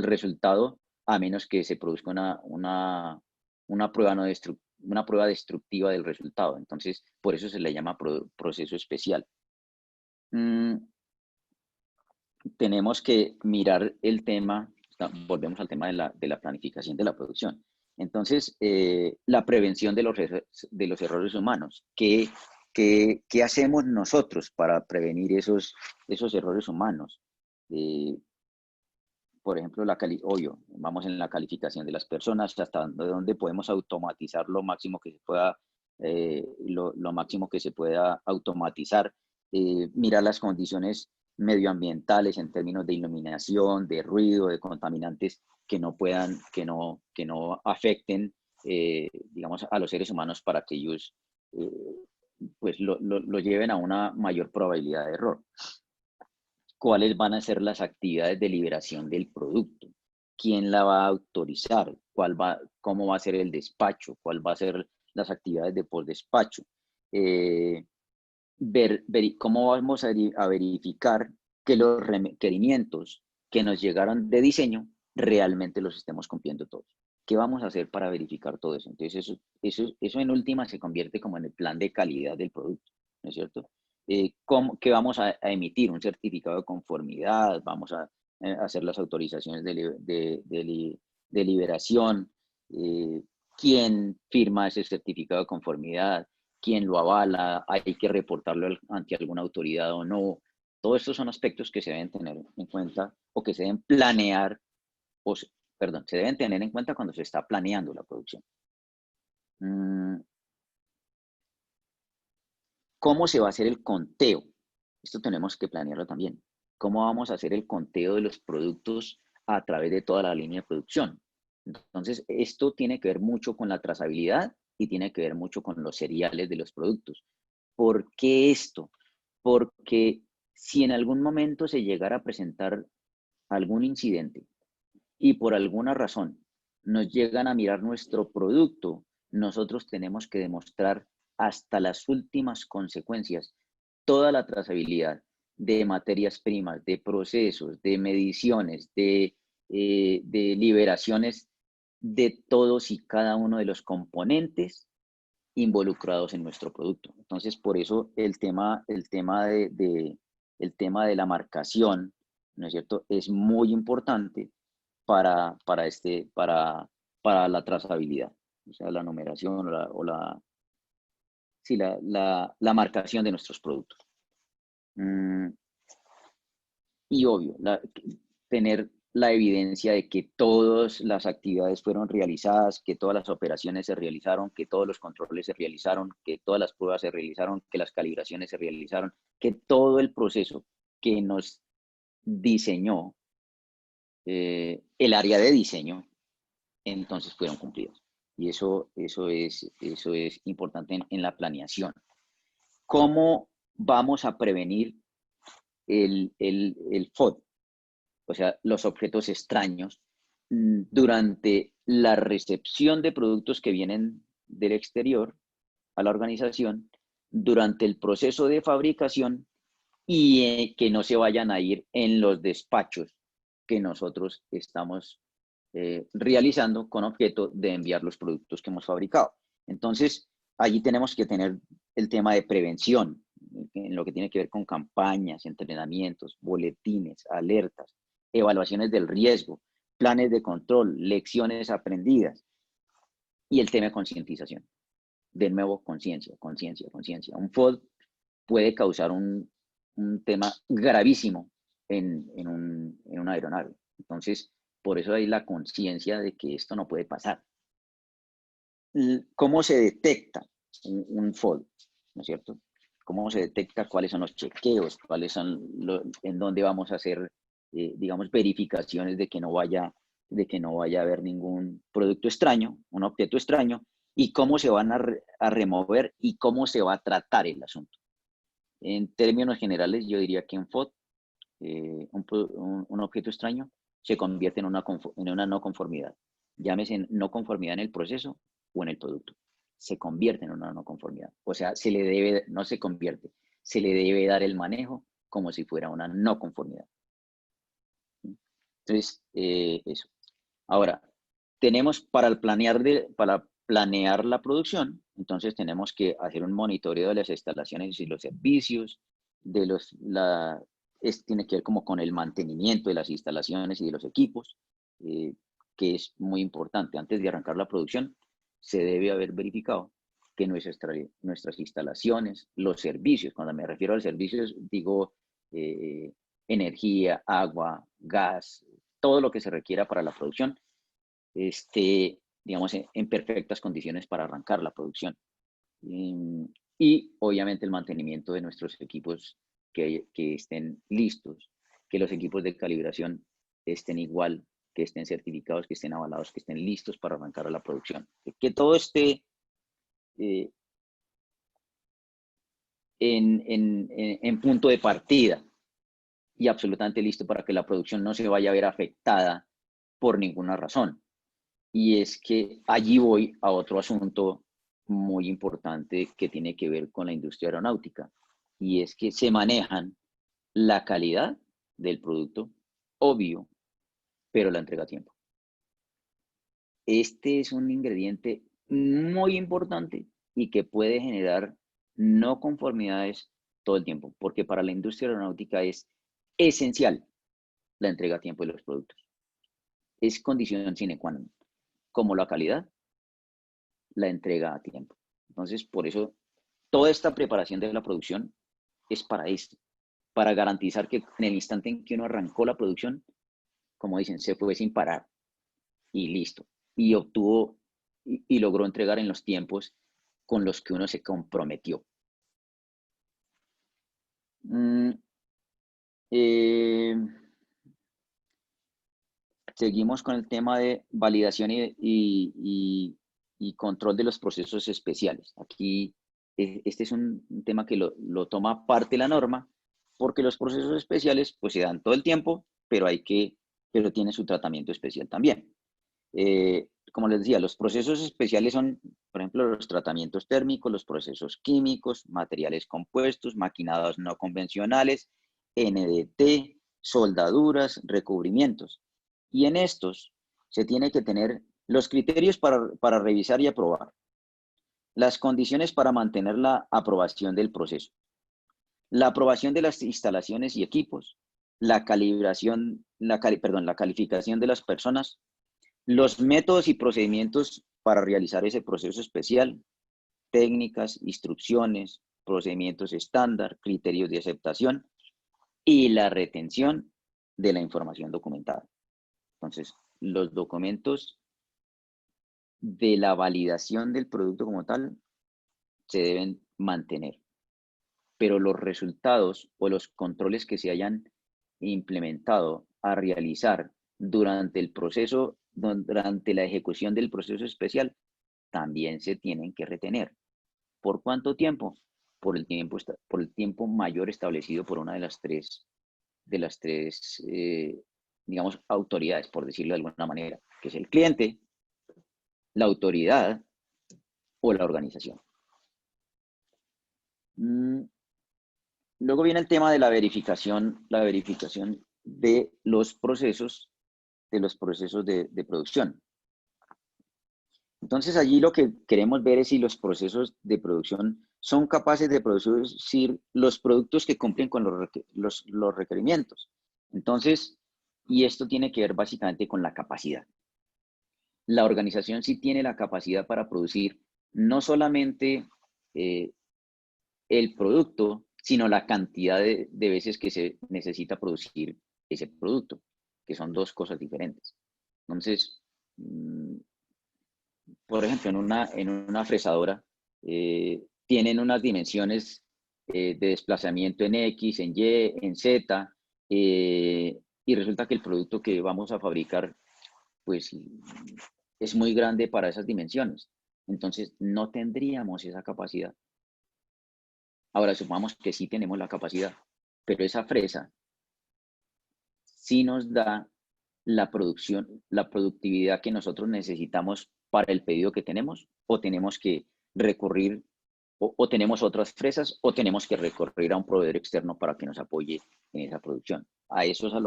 resultado a menos que se produzca una prueba destructiva del resultado. Entonces, por eso se le llama proceso especial. Tenemos que mirar el tema, volvemos al tema de la planificación de la producción. Entonces, la prevención de los errores humanos. ¿Qué hacemos nosotros para prevenir esos errores humanos? Por ejemplo, vamos en la calificación de las personas, hasta dónde podemos automatizar lo máximo que se pueda, lo máximo que se pueda automatizar, mirar las condiciones medioambientales en términos de iluminación, de ruido, de contaminantes que no afecten, digamos, a los seres humanos para que ellos, pues, lo lleven a una mayor probabilidad de error. ¿Cuáles van a ser las actividades de liberación del producto? ¿Quién la va a autorizar? ¿Cómo va a ser el despacho? ¿Cuál va a ser las actividades de postdespacho? ¿Cómo vamos a verificar que los requerimientos que nos llegaron de diseño realmente los estemos cumpliendo todos? ¿Qué vamos a hacer para verificar todo eso? Entonces, eso en última se convierte como en el plan de calidad del producto, ¿no es cierto? ¿Qué vamos a emitir? Un certificado de conformidad, vamos a hacer las autorizaciones de liberación, quién firma ese certificado de conformidad, quién lo avala, hay que reportarlo ante alguna autoridad o no, Todos estos son aspectos que se deben tener en cuenta o que se deben planear, perdón, se deben tener en cuenta cuando se está planeando la producción. ¿Cómo se va a hacer el conteo? Esto tenemos que planearlo también. ¿Cómo vamos a hacer el conteo de los productos a través de toda la línea de producción? Entonces, esto tiene que ver mucho con la trazabilidad y tiene que ver mucho con los seriales de los productos. ¿Por qué esto? Porque si en algún momento se llegara a presentar algún incidente y por alguna razón nos llegan a mirar nuestro producto, nosotros tenemos que demostrar hasta las últimas consecuencias toda la trazabilidad de materias primas, de procesos, de mediciones, de liberaciones de todos y cada uno de los componentes involucrados en nuestro producto. Entonces, por eso el tema de la marcación, ¿no es cierto?, es muy importante para la trazabilidad, o sea, la numeración la marcación de nuestros productos. Y obvio, tener la evidencia de que todas las actividades fueron realizadas, que todas las operaciones se realizaron, que todos los controles se realizaron, que todas las pruebas se realizaron, que las calibraciones se realizaron, que todo el proceso que nos diseñó el área de diseño, entonces fueron cumplidos. Y eso es importante en la planeación. ¿Cómo vamos a prevenir el FOD? O sea, los objetos extraños, durante la recepción de productos que vienen del exterior a la organización, durante el proceso de fabricación y que no se vayan a ir en los despachos que nosotros estamos realizando con objeto de enviar los productos que hemos fabricado. Entonces, allí tenemos que tener el tema de prevención, en lo que tiene que ver con campañas, entrenamientos, boletines, alertas, evaluaciones del riesgo, planes de control, lecciones aprendidas y el tema de concientización. De nuevo, conciencia, conciencia, conciencia. Un FOD puede causar un tema gravísimo en una aeronave. Entonces, por eso hay la conciencia de que esto no puede pasar. ¿Cómo se detecta un FOD? ¿No es cierto? ¿Cómo se detecta cuáles son los chequeos? ¿Cuáles son en dónde vamos a hacer, digamos, verificaciones de que no vaya a haber ningún producto extraño, un objeto extraño? ¿Y cómo se van a remover y cómo se va a tratar el asunto? En términos generales, yo diría que un FOD, un objeto extraño, se convierte en una no conformidad. Llámese no conformidad en el proceso o en el producto. Se convierte en una no conformidad. O sea, no se convierte, se le debe dar el manejo como si fuera una no conformidad. Entonces, eso. Ahora, tenemos para planear la producción, entonces tenemos que hacer un monitoreo de las instalaciones y los servicios, tiene que ver como con el mantenimiento de las instalaciones y de los equipos, que es muy importante. Antes de arrancar la producción, se debe haber verificado que nuestras instalaciones, los servicios, cuando me refiero a los servicios, digo energía, agua, gas, todo lo que se requiera para la producción, esté, digamos, en perfectas condiciones para arrancar la producción. Y obviamente el mantenimiento de nuestros equipos que estén listos, que los equipos de calibración estén igual, que estén certificados, que estén avalados, que estén listos para arrancar la producción. Que todo esté en punto de partida y absolutamente listo para que la producción no se vaya a ver afectada por ninguna razón. Y es que allí voy a otro asunto muy importante que tiene que ver con la industria aeronáutica, y es que se manejan la calidad del producto, obvio, pero la entrega a tiempo. Este es un ingrediente muy importante y que puede generar no conformidades todo el tiempo, porque para la industria aeronáutica es esencial la entrega a tiempo de los productos. Es condición sine qua non, como la calidad, la entrega a tiempo. Entonces, por eso, toda esta preparación de la producción es para esto, para garantizar que en el instante en que uno arrancó la producción, como dicen, se fue sin parar y listo. Y obtuvo y logró entregar en los tiempos con los que uno se comprometió. Seguimos con el tema de validación y control de los procesos especiales. Aquí, este es un tema que lo toma parte la norma, porque los procesos especiales pues se dan todo el tiempo, pero tiene su tratamiento especial también. Como les decía, los procesos especiales son, por ejemplo, los tratamientos térmicos, los procesos químicos, materiales compuestos, maquinados no convencionales, NDT, soldaduras, recubrimientos. Y en estos se tiene que tener los criterios para revisar y aprobar, las condiciones para mantener la aprobación del proceso, la aprobación de las instalaciones y equipos, la calibración, la calificación de las personas, los métodos y procedimientos para realizar ese proceso especial, técnicas, instrucciones, procedimientos estándar, criterios de aceptación y la retención de la información documentada. Entonces, los documentos de la validación del producto como tal se deben mantener, pero los resultados o los controles que se hayan implementado a realizar durante el proceso, durante la ejecución del proceso especial, también se tienen que retener. ¿Por cuánto tiempo? Por el tiempo mayor establecido por una de las tres, digamos, autoridades, por decirlo de alguna manera, que es el cliente, la autoridad o la organización. Luego viene el tema de la verificación de los procesos, de producción. Entonces allí lo que queremos ver es si los procesos de producción son capaces de producir los productos que cumplen con los requerimientos. Entonces, y esto tiene que ver básicamente con la capacidad. La organización sí tiene la capacidad para producir no solamente el producto, sino la cantidad de veces que se necesita producir ese producto, que son dos cosas diferentes. Entonces, por ejemplo, en una fresadora tienen unas dimensiones de desplazamiento en X, en Y, en Z, y resulta que el producto que vamos a fabricar, pues, es muy grande para esas dimensiones. Entonces, no tendríamos esa capacidad. Ahora, supongamos que sí tenemos la capacidad, pero esa fresa sí nos da la productividad que nosotros necesitamos para el pedido que tenemos, o tenemos que recurrir, o tenemos otras fresas, o tenemos que recurrir a un proveedor externo para que nos apoye en esa producción. A eso es a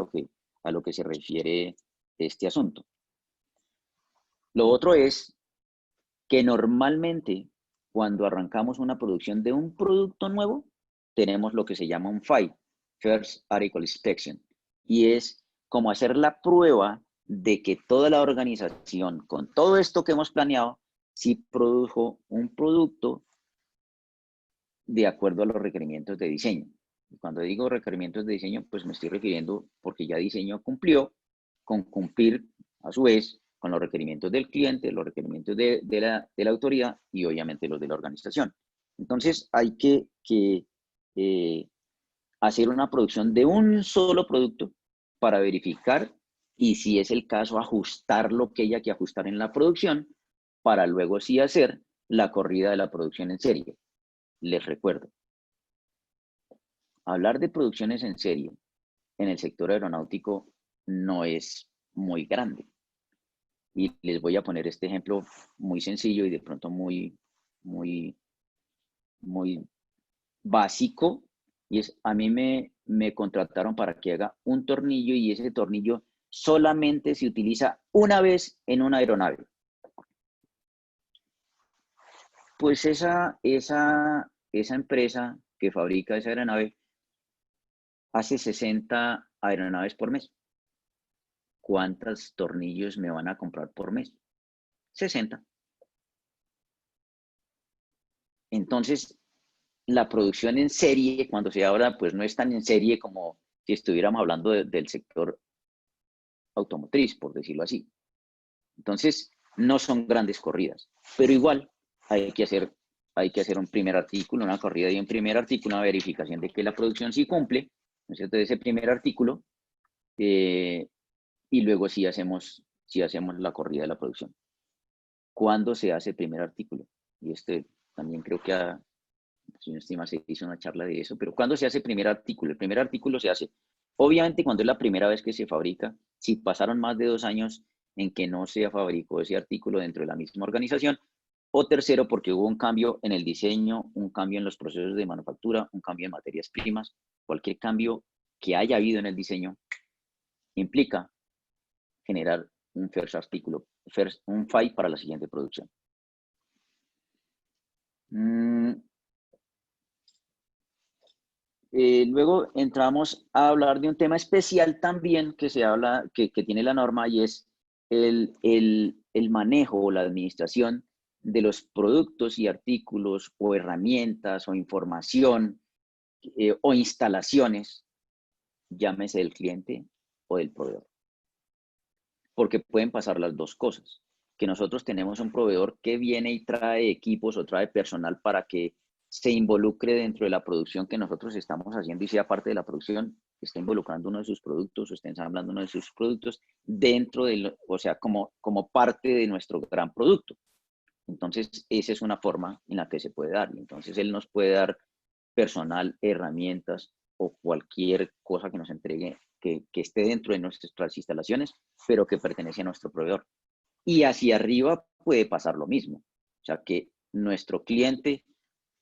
lo que se refiere este asunto. Lo otro es que normalmente cuando arrancamos una producción de un producto nuevo, tenemos lo que se llama un FAI, First Article Inspection, y es como hacer la prueba de que toda la organización, con todo esto que hemos planeado, sí produjo un producto de acuerdo a los requerimientos de diseño. Y cuando digo requerimientos de diseño, pues me estoy refiriendo porque ya diseño cumplió con cumplir a su vez con los requerimientos del cliente, los requerimientos de la autoridad y obviamente los de la organización. Entonces hay que hacer una producción de un solo producto para verificar y, si es el caso, ajustar lo que haya que ajustar en la producción para luego sí hacer la corrida de la producción en serie. Les recuerdo, hablar de producciones en serie en el sector aeronáutico no es muy grande. Y les voy a poner este ejemplo muy sencillo y de pronto muy básico. Y es, a mí me contrataron para que haga un tornillo y ese tornillo solamente se utiliza una vez en una aeronave. Pues esa empresa que fabrica esa aeronave hace 60 aeronaves por mes. ¿Cuántos tornillos me van a comprar por mes? 60. Entonces, la producción en serie, cuando se habla, pues no es tan en serie como si estuviéramos hablando del sector automotriz, por decirlo así. Entonces, no son grandes corridas, pero igual hay que hacer un primer artículo, una corrida y un primer artículo, una verificación de que la producción sí cumple, ¿no es cierto?, de ese primer artículo, y luego sí hacemos la corrida de la producción. ¿Cuándo se hace el primer artículo? Y también creo que si no estima, se hizo una charla de eso, pero ¿cuándo se hace el primer artículo? El primer artículo se hace, obviamente, cuando es la primera vez que se fabrica. Si pasaron más de 2 años en que no se fabricó ese artículo dentro de la misma organización, o tercero, porque hubo un cambio en el diseño, un cambio en los procesos de manufactura, un cambio en materias primas, cualquier cambio que haya habido en el diseño implica generar un first artículo, un FAI para la siguiente producción. Luego entramos a hablar de un tema especial también que tiene la norma, y es el manejo o la administración de los productos y artículos o herramientas o información o instalaciones, llámese del cliente o del proveedor. Porque pueden pasar las dos cosas. Que nosotros tenemos un proveedor que viene y trae equipos o trae personal para que se involucre dentro de la producción que nosotros estamos haciendo y sea parte de la producción, está involucrando uno de sus productos o está ensamblando uno de sus productos dentro o sea, como parte de nuestro gran producto. Entonces, esa es una forma en la que se puede dar. Entonces, él nos puede dar personal, herramientas o cualquier cosa que nos entregue que esté dentro de nuestras instalaciones, pero que pertenece a nuestro proveedor. Y hacia arriba puede pasar lo mismo. O sea, que nuestro cliente,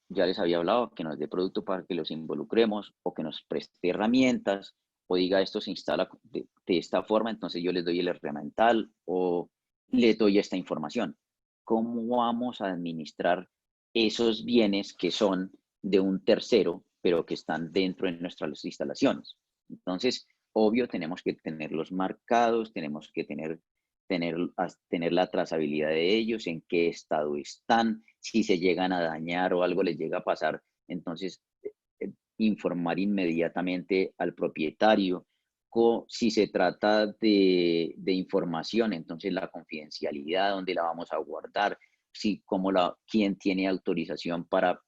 ya les había hablado, que nos dé producto para que los involucremos o que nos preste herramientas o diga esto se instala de esta forma, entonces yo les doy el herramental o les doy esta información. ¿Cómo vamos a administrar esos bienes que son de un tercero, pero que están dentro de nuestras instalaciones? Entonces, obvio, tenemos que tenerlos marcados, tenemos que tener la trazabilidad de ellos, en qué estado están, si se llegan a dañar o algo les llega a pasar, entonces informar inmediatamente al propietario. Si se trata de información, entonces la confidencialidad, dónde la vamos a guardar, quién tiene autorización para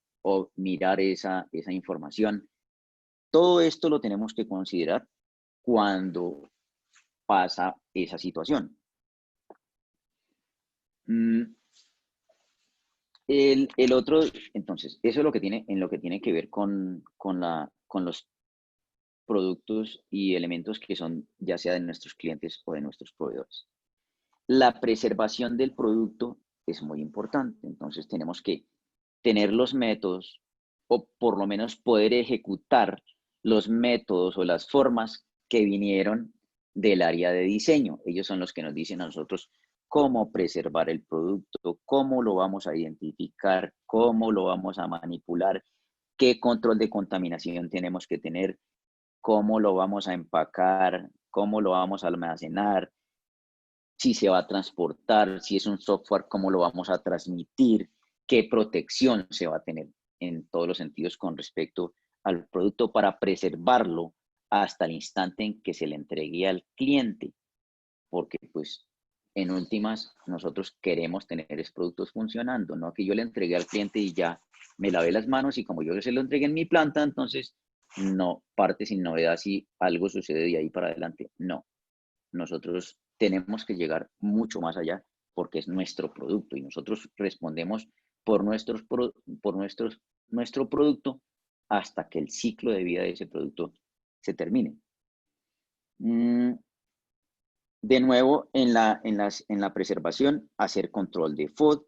mirar esa información. Todo esto lo tenemos que considerar cuando pasa esa situación. El otro, entonces, eso es lo que tiene que ver con los productos y elementos que son ya sea de nuestros clientes o de nuestros proveedores. La preservación del producto es muy importante, entonces tenemos que tener los métodos o por lo menos poder ejecutar los métodos o las formas que vinieron del área de diseño. Ellos son los que nos dicen a nosotros cómo preservar el producto, cómo lo vamos a identificar, cómo lo vamos a manipular, qué control de contaminación tenemos que tener, cómo lo vamos a empacar, cómo lo vamos a almacenar, si se va a transportar, si es un software, cómo lo vamos a transmitir, qué protección se va a tener en todos los sentidos con respecto al producto para preservarlo hasta el instante en que se le entregue al cliente. Porque pues en últimas nosotros queremos tener esos productos funcionando, no que yo le entregué al cliente y ya me lavé las manos y como yo se lo entregué en mi planta, entonces no parte sin novedad si algo sucede de ahí para adelante. No, nosotros tenemos que llegar mucho más allá porque es nuestro producto y nosotros respondemos por nuestro producto hasta que el ciclo de vida de ese producto se termine. De nuevo, en la preservación, hacer control de FOD,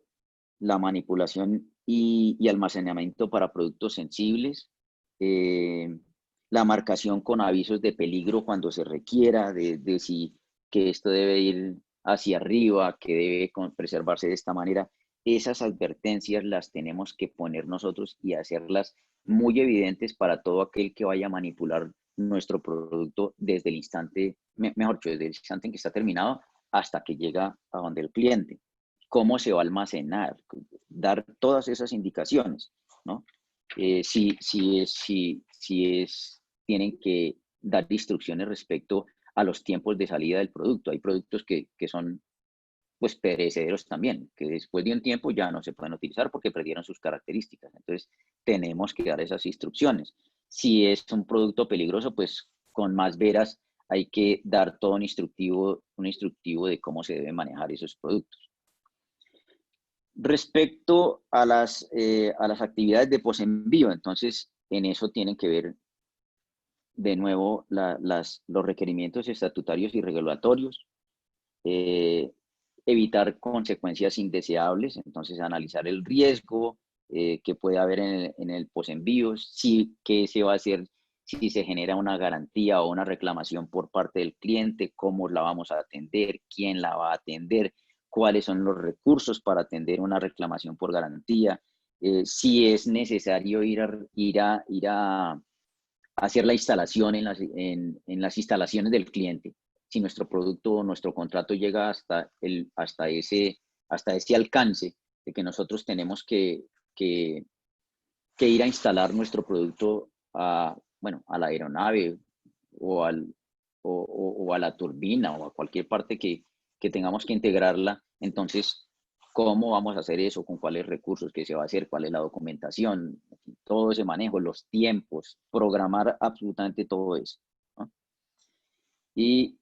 la manipulación y almacenamiento para productos sensibles, la marcación con avisos de peligro cuando se requiera, de si que esto debe ir hacia arriba, que debe preservarse de esta manera. Esas advertencias las tenemos que poner nosotros y hacerlas muy evidentes para todo aquel que vaya a manipular nuestro producto desde el instante, mejor dicho, desde el instante en que está terminado hasta que llega a donde el cliente. Cómo se va a almacenar, dar todas esas indicaciones, ¿no? tienen que dar instrucciones respecto a los tiempos de salida del producto. Hay productos que son pues perecederos también, que después de un tiempo ya no se pueden utilizar porque perdieron sus características. Entonces, tenemos que dar esas instrucciones. Si es un producto peligroso, pues con más veras hay que dar todo un instructivo de cómo se deben manejar esos productos. Respecto a las actividades de posenvío, entonces, en eso tienen que ver de nuevo los requerimientos estatutarios y regulatorios, evitar consecuencias indeseables, entonces analizar el riesgo que puede haber en el posenvío, qué se va a hacer si se genera una garantía o una reclamación por parte del cliente, cómo la vamos a atender, quién la va a atender, cuáles son los recursos para atender una reclamación por garantía, si es necesario ir a hacer la instalación en las instalaciones del cliente. Si nuestro producto o nuestro contrato llega hasta ese alcance de que nosotros tenemos que ir a instalar nuestro producto a la aeronave o a la turbina o a cualquier parte que tengamos que integrarla, entonces, ¿cómo vamos a hacer eso? ¿Con cuáles recursos que se va a hacer? ¿Cuál es la documentación? Todo ese manejo, los tiempos, programar absolutamente todo eso, ¿no? Y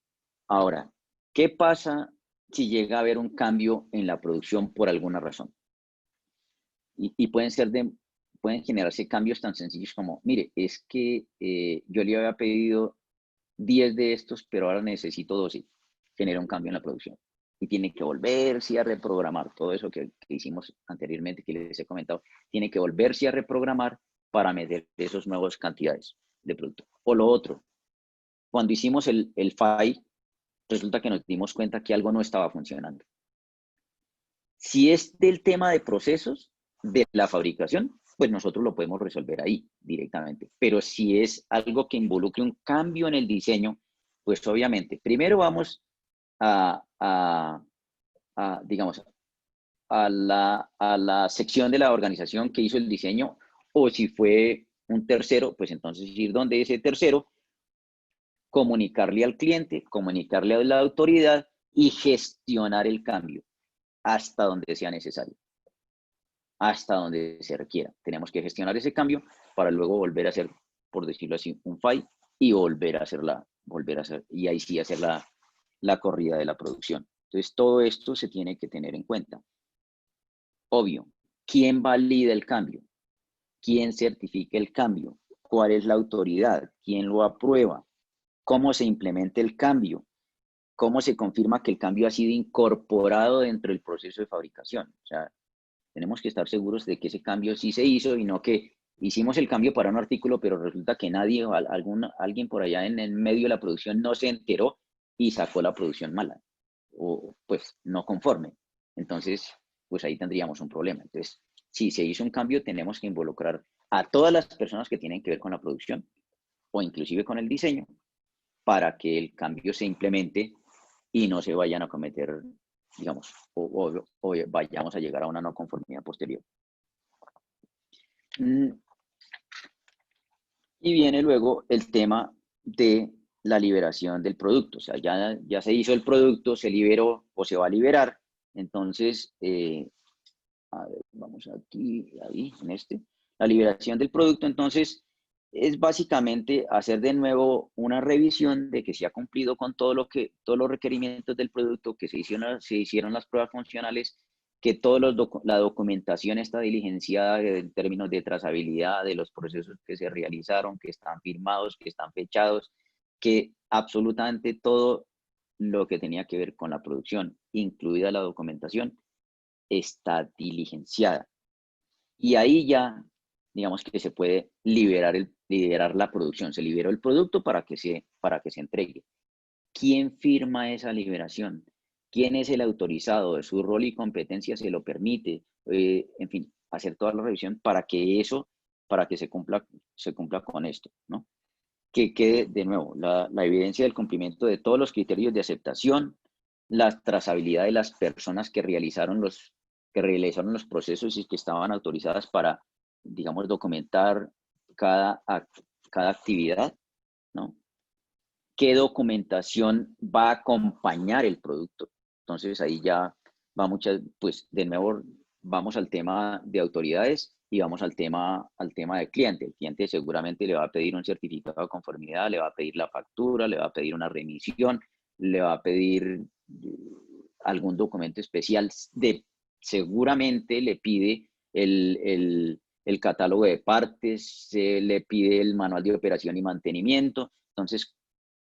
ahora, ¿qué pasa si llega a haber un cambio en la producción por alguna razón? Y pueden generarse cambios tan sencillos como, mire, es que yo le había pedido 10 de estos, pero ahora necesito 12. Genera un cambio en la producción. Y tiene que volverse a reprogramar. Todo eso que hicimos anteriormente, que les he comentado, tiene que volverse a reprogramar para meter esas nuevas cantidades de producto. O lo otro, cuando hicimos el FAI, resulta que nos dimos cuenta que algo no estaba funcionando. Si es del tema de procesos de la fabricación, pues nosotros lo podemos resolver ahí directamente. Pero si es algo que involucre un cambio en el diseño, pues obviamente, primero vamos digamos, a la sección de la organización que hizo el diseño, o si fue un tercero, pues entonces ir donde ese tercero, comunicarle al cliente, comunicarle a la autoridad y gestionar el cambio hasta donde sea necesario, hasta donde se requiera. Tenemos que gestionar ese cambio para luego volver a hacer, por decirlo así, un FAI y volver a hacer, y ahí sí hacer la corrida de la producción. Entonces, todo esto se tiene que tener en cuenta. Obvio, ¿quién valida el cambio? ¿Quién certifica el cambio? ¿Cuál es la autoridad? ¿Quién lo aprueba? ¿Cómo se implementa el cambio? ¿Cómo se confirma que el cambio ha sido incorporado dentro del proceso de fabricación? O sea, tenemos que estar seguros de que ese cambio sí se hizo y no que hicimos el cambio para un artículo, pero resulta que nadie o alguien por allá en el medio de la producción no se enteró y sacó la producción mala o pues no conforme. Entonces, pues ahí tendríamos un problema. Entonces, si se hizo un cambio, tenemos que involucrar a todas las personas que tienen que ver con la producción o inclusive con el diseño para que el cambio se implemente y no se vayan a cometer, digamos, o vayamos a llegar a una no conformidad posterior. Y viene luego el tema de la liberación del producto. O sea, ya se hizo el producto, se liberó o se va a liberar. Entonces, a ver, vamos aquí, ahí, en este. La liberación del producto, entonces, es básicamente hacer de nuevo una revisión de que se ha cumplido con todos los requerimientos del producto, que se hicieron las pruebas funcionales, que la documentación está diligenciada en términos de trazabilidad de los procesos que se realizaron, que están firmados, que están fechados, que absolutamente todo lo que tenía que ver con la producción, incluida la documentación, está diligenciada. Y ahí ya, digamos que se puede liderar la producción. Se liberó el producto para que se entregue. ¿Quién firma esa liberación? ¿Quién es el autorizado? ¿Su rol y competencia se lo permite? En fin, hacer toda la revisión para que se cumpla con esto, ¿no? Que quede de nuevo la evidencia del cumplimiento de todos los criterios de aceptación, la trazabilidad de las personas que realizaron los procesos y que estaban autorizadas para digamos, documentar cada actividad, ¿no? ¿Qué documentación va a acompañar el producto? Entonces ahí ya va pues de nuevo vamos al tema de autoridades y vamos al tema del cliente. El cliente seguramente le va a pedir un certificado de conformidad, le va a pedir la factura, le va a pedir una remisión, le va a pedir algún documento especial. Seguramente le pide el catálogo de partes, se le pide el manual de operación y mantenimiento. Entonces,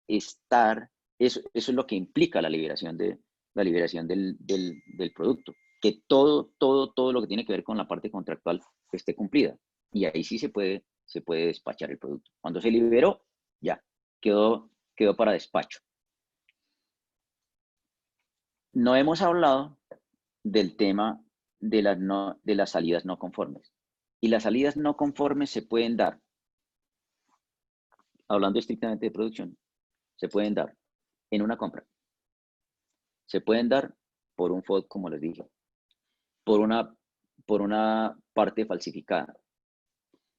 eso es lo que implica la liberación del producto, que todo lo que tiene que ver con la parte contractual esté cumplida. Y ahí sí se puede despachar el producto. Cuando se liberó, ya, quedó para despacho. No hemos hablado del tema de las salidas no conformes. Y las salidas no conformes se pueden dar, hablando estrictamente de producción, se pueden dar en una compra. Se pueden dar por un FOD, como les dije, por una parte falsificada.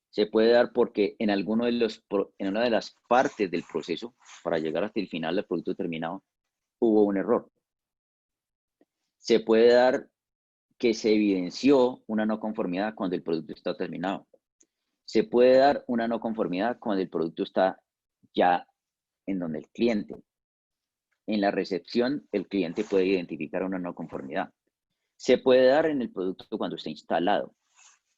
Se puede dar porque en una de las partes del proceso, para llegar hasta el final del producto terminado, hubo un error. Se puede dar que se evidenció una no conformidad cuando el producto está terminado. Se puede dar una no conformidad cuando el producto está ya en donde el cliente. En la recepción, el cliente puede identificar una no conformidad. Se puede dar en el producto cuando está instalado.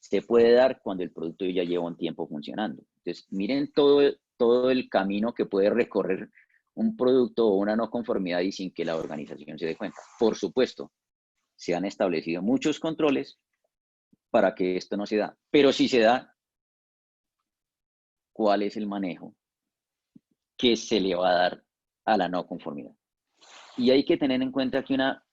Se puede dar cuando el producto ya lleva un tiempo funcionando. Entonces, miren todo el camino que puede recorrer un producto o una no conformidad y sin que la organización se dé cuenta. Por supuesto, se han establecido muchos controles para que esto no se da. Pero si se da, ¿cuál es el manejo que se le va a dar a la no conformidad? Y hay que tener en cuenta que una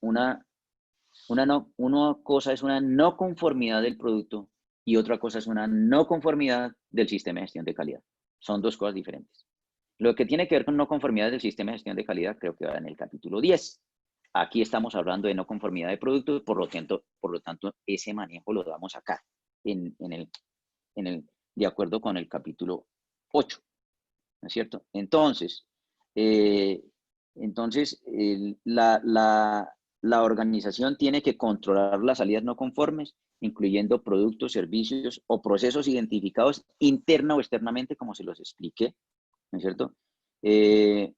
cosa es una no conformidad del producto y otra cosa es una no conformidad del sistema de gestión de calidad. Son dos cosas diferentes. Lo que tiene que ver con no conformidad del sistema de gestión de calidad creo que va en el capítulo 10. Aquí estamos hablando de no conformidad de productos, por lo tanto ese manejo lo damos acá, de acuerdo con el capítulo 8, ¿no es cierto? Entonces, la organización tiene que controlar las salidas no conformes, incluyendo productos, servicios o procesos identificados interna o externamente, como se los expliqué, ¿no es cierto? Tiene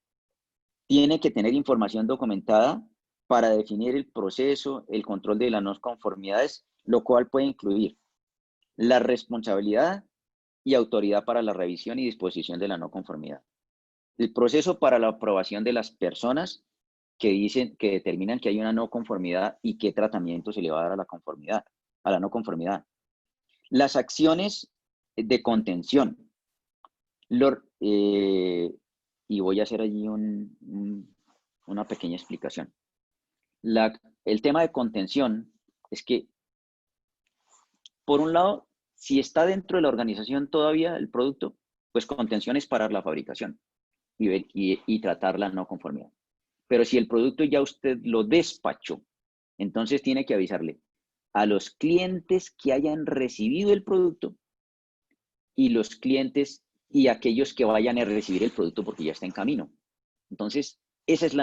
que tener información documentada para definir el proceso, el control de las no conformidades, lo cual puede incluir la responsabilidad y autoridad para la revisión y disposición de la no conformidad. El proceso para la aprobación de las personas que determinan que hay una no conformidad y qué tratamiento se le va a dar a la no conformidad. Las acciones de contención. Y voy a hacer allí una pequeña explicación. El tema de contención es que, por un lado, si está dentro de la organización todavía el producto, pues contención es parar la fabricación y tratar la no conformidad. Pero si el producto ya usted lo despachó, entonces tiene que avisarle a los clientes que hayan recibido el producto y los clientes y aquellos que vayan a recibir el producto porque ya está en camino. Entonces, esa es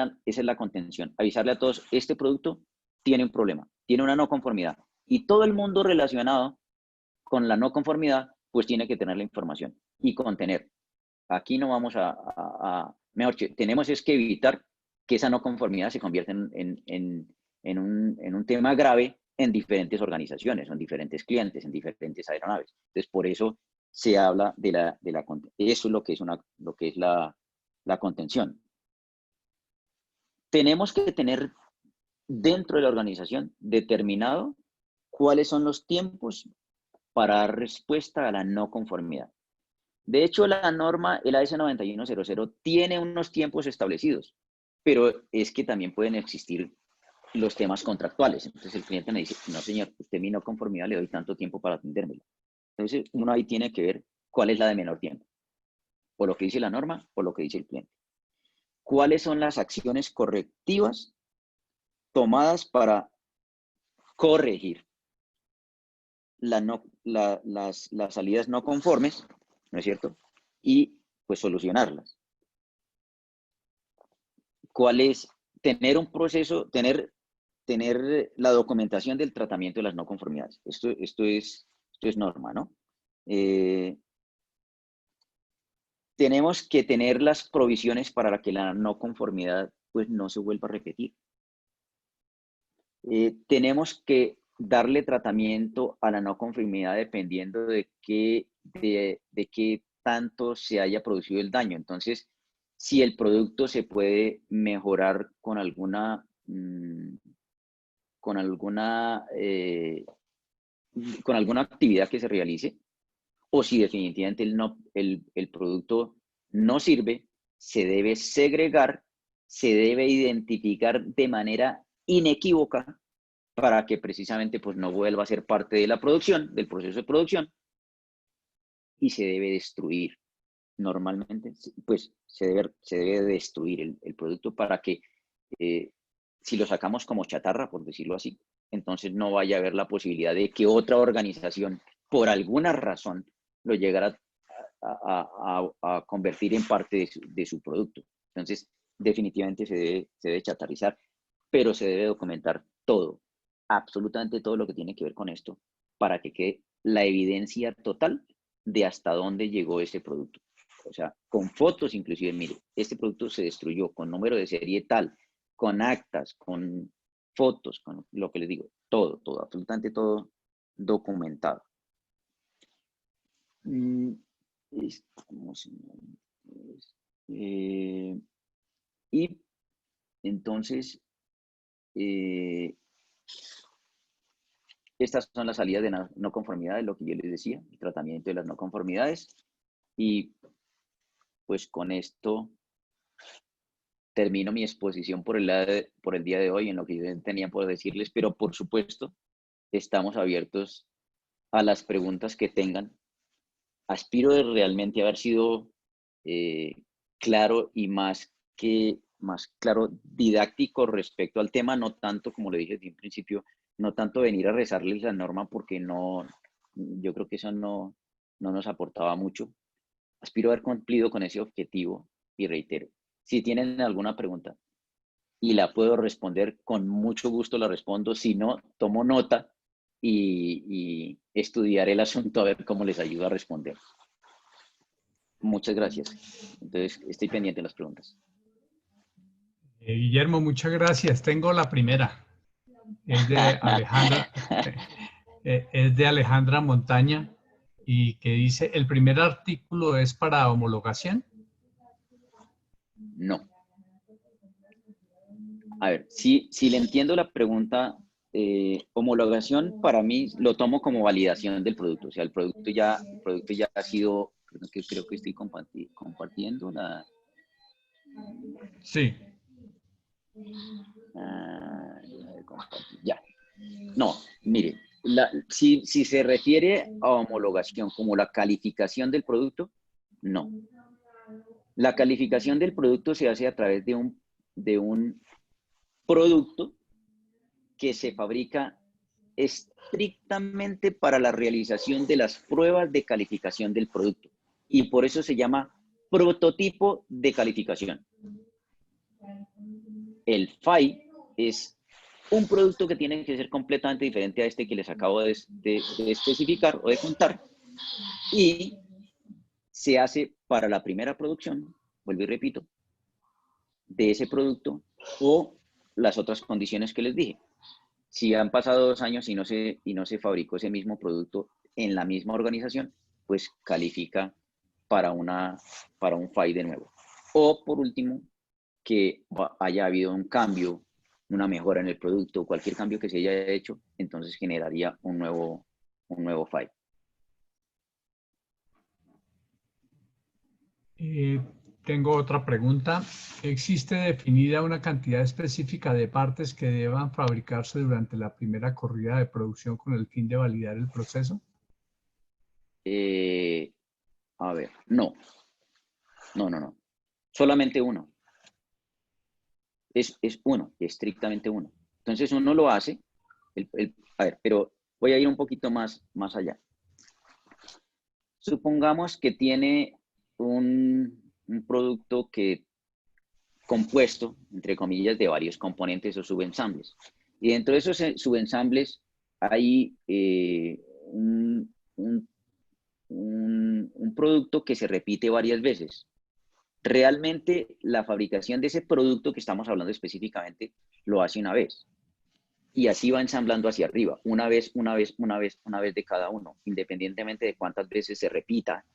la contención. Avisarle a todos, este producto tiene un problema, tiene una no conformidad. Y todo el mundo relacionado con la no conformidad, pues tiene que tener la información y contener. Aquí no vamos mejor, tenemos es que evitar que esa no conformidad se convierta en un tema grave en diferentes organizaciones, en diferentes clientes, en diferentes aeronaves. Entonces, por eso se habla eso es lo que es la contención. Tenemos que tener dentro de la organización determinado cuáles son los tiempos para dar respuesta a la no conformidad. De hecho, la norma, el AS 9100, tiene unos tiempos establecidos, pero es que también pueden existir los temas contractuales. Entonces el cliente me dice, no señor, usted mi no conformidad le doy tanto tiempo para atendérmelo. Entonces uno ahí tiene que ver cuál es la de menor tiempo, por lo que dice la norma, por lo que dice el cliente. ¿Cuáles son las acciones correctivas tomadas para corregir las salidas no conformes, ¿no es cierto? Y pues solucionarlas. ¿Cuál es? Tener un proceso, tener la documentación del tratamiento de las no conformidades. Esto es norma, ¿no? Tenemos que tener las provisiones para que la no conformidad pues no se vuelva a repetir. Tenemos que darle tratamiento a la no conformidad dependiendo de qué tanto se haya producido el daño. Entonces, si el producto se puede mejorar con alguna actividad que se realice, o si definitivamente el producto no sirve, se debe segregar, se debe identificar de manera inequívoca para que precisamente pues, no vuelva a ser parte de la producción, del proceso de producción, y se debe destruir. Normalmente, pues se debe destruir el producto para que si lo sacamos como chatarra, por decirlo así, entonces no vaya a haber la posibilidad de que otra organización, por alguna razón, lo llegara a convertir en parte de su producto. Entonces, definitivamente se debe chatarrizar, pero se debe documentar todo, absolutamente todo lo que tiene que ver con esto, para que quede la evidencia total de hasta dónde llegó ese producto. O sea, con fotos inclusive, mire, este producto se destruyó con número de serie tal, con actas, con fotos, con lo que les digo, todo, absolutamente todo documentado. Y entonces, estas son las salidas de no conformidades, lo que yo les decía, el tratamiento de las no conformidades. Y pues con esto termino mi exposición por el día de hoy en lo que yo tenía por decirles, pero por supuesto estamos abiertos a las preguntas que tengan. Aspiro de realmente haber sido claro y más claro, didáctico respecto al tema, no tanto, como le dije desde un principio, no tanto venir a rezarles la norma porque no, yo creo que eso no nos aportaba mucho. Aspiro a haber cumplido con ese objetivo y reitero, si tienen alguna pregunta y la puedo responder, con mucho gusto la respondo. Si no, tomo nota y estudiaré el asunto a ver cómo les ayudo a responder. Muchas gracias. Entonces, estoy pendiente de las preguntas. Guillermo, muchas gracias. Tengo la primera. Es de Alejandra, es de Alejandra Montaña y que dice, ¿el primer artículo es para homologación? No. A ver, si le entiendo la pregunta, homologación para mí lo tomo como validación del producto. O sea, el producto ya ha sido, creo que estoy compartiendo la... Sí. Ya. No, mire, si se refiere a homologación como la calificación del producto, no. La calificación del producto se hace a través de un producto que se fabrica estrictamente para la realización de las pruebas de calificación del producto. Y por eso se llama prototipo de calificación. El FAI es un producto que tiene que ser completamente diferente a este que les acabo de especificar o de contar. Y se hace para la primera producción, vuelvo y repito, de ese producto o las otras condiciones que les dije. Si han pasado 2 años y no se fabricó ese mismo producto en la misma organización, pues califica para un FAI de nuevo. O por último, que haya habido un cambio, una mejora en el producto, cualquier cambio que se haya hecho, entonces generaría un nuevo FAI. Tengo otra pregunta. ¿Existe definida una cantidad específica de partes que deban fabricarse durante la primera corrida de producción con el fin de validar el proceso? A ver, no. Solamente uno. Es uno, estrictamente uno. Entonces uno lo hace, a ver, pero voy a ir un poquito más allá. Supongamos que tiene un producto compuesto, entre comillas, de varios componentes o subensambles. Y dentro de esos subensambles hay un producto que se repite varias veces. Realmente la fabricación de ese producto que estamos hablando específicamente lo hace una vez. Y así va ensamblando hacia arriba, una vez de cada uno, independientemente de cuántas veces se repita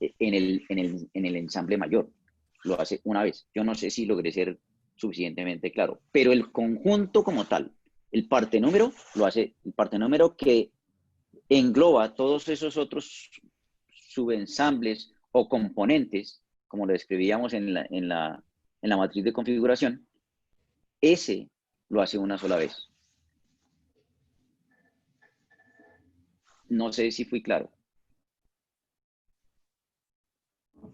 en el ensamble mayor. Lo hace una vez. Yo no sé si logré ser suficientemente claro, pero el conjunto como tal, el partenúmero, lo hace el partenúmero que engloba todos esos otros subensambles o componentes, como lo describíamos en la matriz de configuración, ese lo hace una sola vez. No sé si fui claro.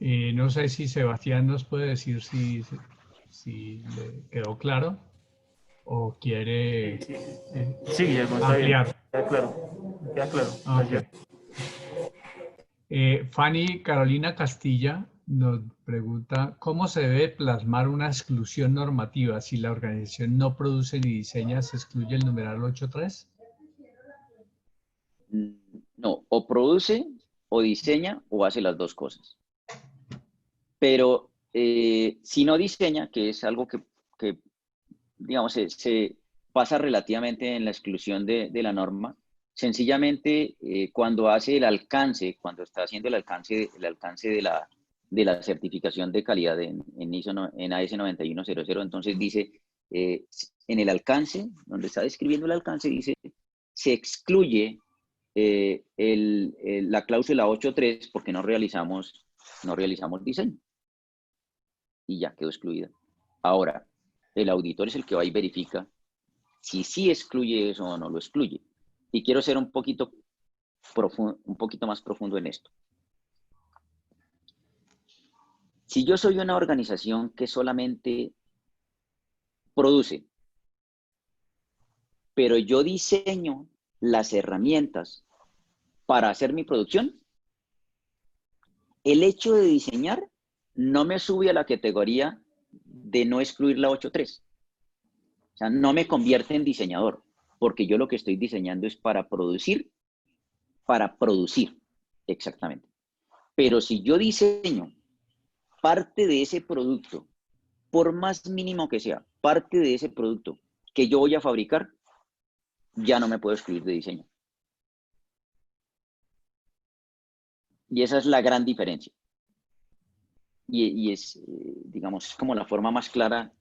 No sé si Sebastián nos puede decir si le quedó claro o quiere Sí, Guillermo, está bien. ampliar. Queda claro. Queda claro. Gracias. Okay. Fanny Carolina Castilla nos pregunta, ¿cómo se debe plasmar una exclusión normativa? Si la organización no produce ni diseña, ¿se excluye el numeral 8.3? No, o produce, o diseña, o hace las dos cosas. Pero si no diseña, que es algo que digamos, se pasa relativamente en la exclusión de la norma, sencillamente cuando hace el alcance, cuando está haciendo el alcance de la certificación de calidad en ISO, en AS 9100, entonces dice, en el alcance, donde está describiendo el alcance, dice, se excluye la cláusula 8.3 porque no realizamos diseño. Y ya quedó excluida. Ahora, el auditor es el que va y verifica si sí excluye eso o no lo excluye. Y quiero ser un poquito más profundo en esto. Si yo soy una organización que solamente produce, pero yo diseño las herramientas para hacer mi producción, el hecho de diseñar no me sube a la categoría de no excluir la 8.3. O sea, no me convierte en diseñador, porque yo lo que estoy diseñando es para producir, exactamente. Pero si yo diseño parte de ese producto, por más mínimo que sea, parte de ese producto que yo voy a fabricar, ya no me puedo excluir de diseño. Y esa es la gran diferencia. Y es, digamos, como la forma más clara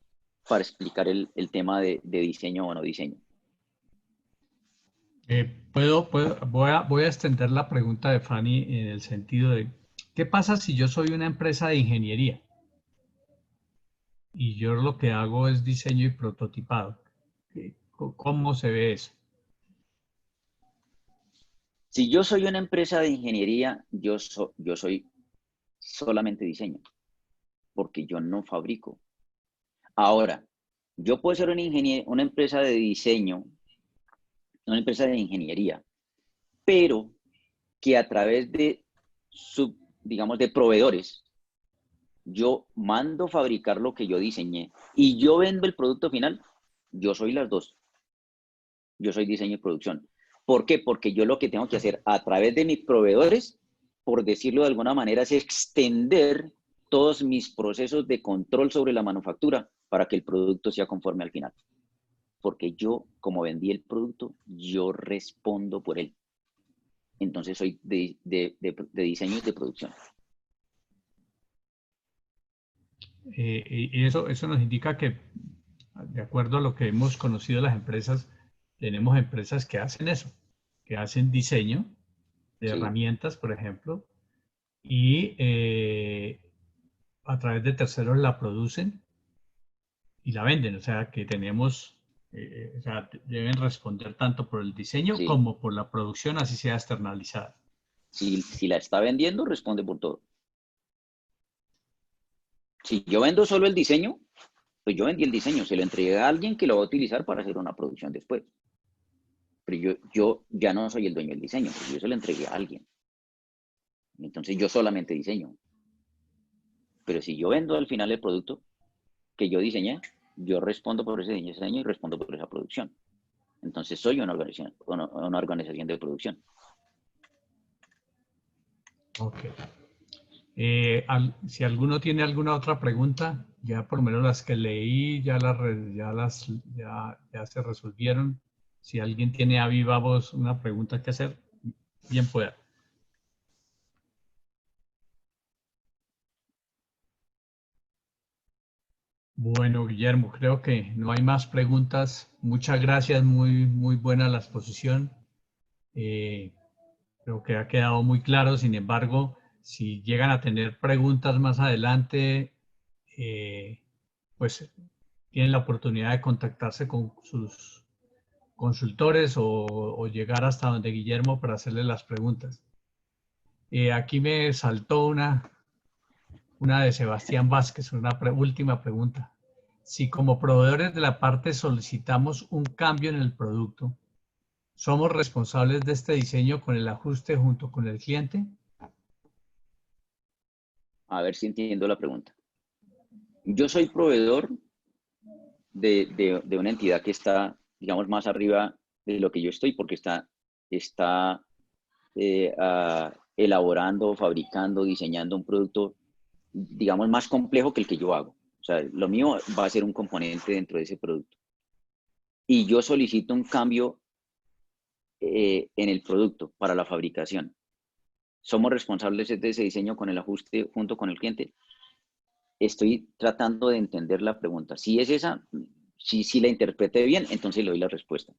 para explicar el tema de diseño o no diseño. Voy a extender la pregunta de Fanny en el sentido de, ¿qué pasa si yo soy una empresa de ingeniería? Y yo lo que hago es diseño y prototipado. ¿Cómo se ve eso? Si yo soy una empresa de ingeniería, yo soy solamente diseño, porque yo no fabrico. Ahora, yo puedo ser una empresa de diseño, una empresa de ingeniería, pero que a través de, digamos, de proveedores, yo mando fabricar lo que yo diseñé y yo vendo el producto final, yo soy las dos. Yo soy diseño y producción. ¿Por qué? Porque yo lo que tengo que hacer a través de mis proveedores, por decirlo de alguna manera, es extender todos mis procesos de control sobre la manufactura para que el producto sea conforme al final. Porque yo, como vendí el producto, yo respondo por él. Entonces soy de diseño y de producción. Y eso nos indica que, de acuerdo a lo que hemos conocido de las empresas, tenemos empresas que hacen eso, que hacen diseño de Sí. herramientas, por ejemplo, y a través de terceros la producen y la venden. O sea, que tenemos, o sea, deben responder tanto por el diseño Sí. como por la producción, así sea externalizada. Si la está vendiendo, responde por todo. Si yo vendo solo el diseño, pues yo vendí el diseño, se lo entregué a alguien que lo va a utilizar para hacer una producción después. pero yo ya no soy el dueño del diseño, porque yo se lo entregué a alguien. Entonces yo solamente diseño. Pero si yo vendo al final el producto que yo diseñé, yo respondo por ese diseño y respondo por esa producción. Entonces soy una organización de producción. Ok. Si alguno tiene alguna otra pregunta, ya por lo menos las que leí ya se resolvieron. Si alguien tiene a viva voz una pregunta que hacer, bien pueda. Bueno, Guillermo, creo que no hay más preguntas. Muchas gracias, muy buena la exposición. Creo que ha quedado muy claro. Sin embargo, si llegan a tener preguntas más adelante, pues tienen la oportunidad de contactarse con sus consultores o llegar hasta donde Guillermo para hacerle las preguntas. Aquí me saltó una de Sebastián Vázquez, una última pregunta. Si como proveedores de la parte solicitamos un cambio en el producto, ¿somos responsables de este diseño con el ajuste junto con el cliente? A ver si entiendo la pregunta. Yo soy proveedor de una entidad que está, digamos, más arriba de lo que yo estoy, porque está elaborando, fabricando, diseñando un producto, digamos, más complejo que el que yo hago. O sea, lo mío va a ser un componente dentro de ese producto. Y yo solicito un cambio en el producto para la fabricación. ¿Somos responsables de ese diseño con el ajuste junto con el cliente? Estoy tratando de entender la pregunta. Si es esa, si la interpreté bien, entonces le doy la respuesta.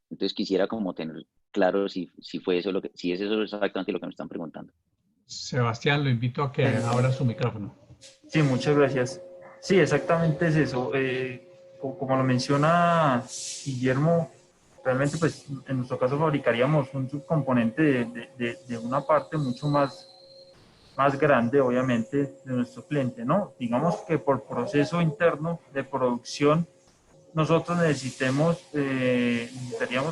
Entonces quisiera como tener claro si fue eso si es eso exactamente lo que me están preguntando. Sebastián, lo invito a que abra su micrófono. Sí, muchas gracias. Sí, exactamente es eso. Como lo menciona Guillermo, realmente pues en nuestro caso fabricaríamos un subcomponente de una parte mucho más grande, obviamente, de nuestro cliente, ¿no? Digamos que por proceso interno de producción, nosotros necesitaríamos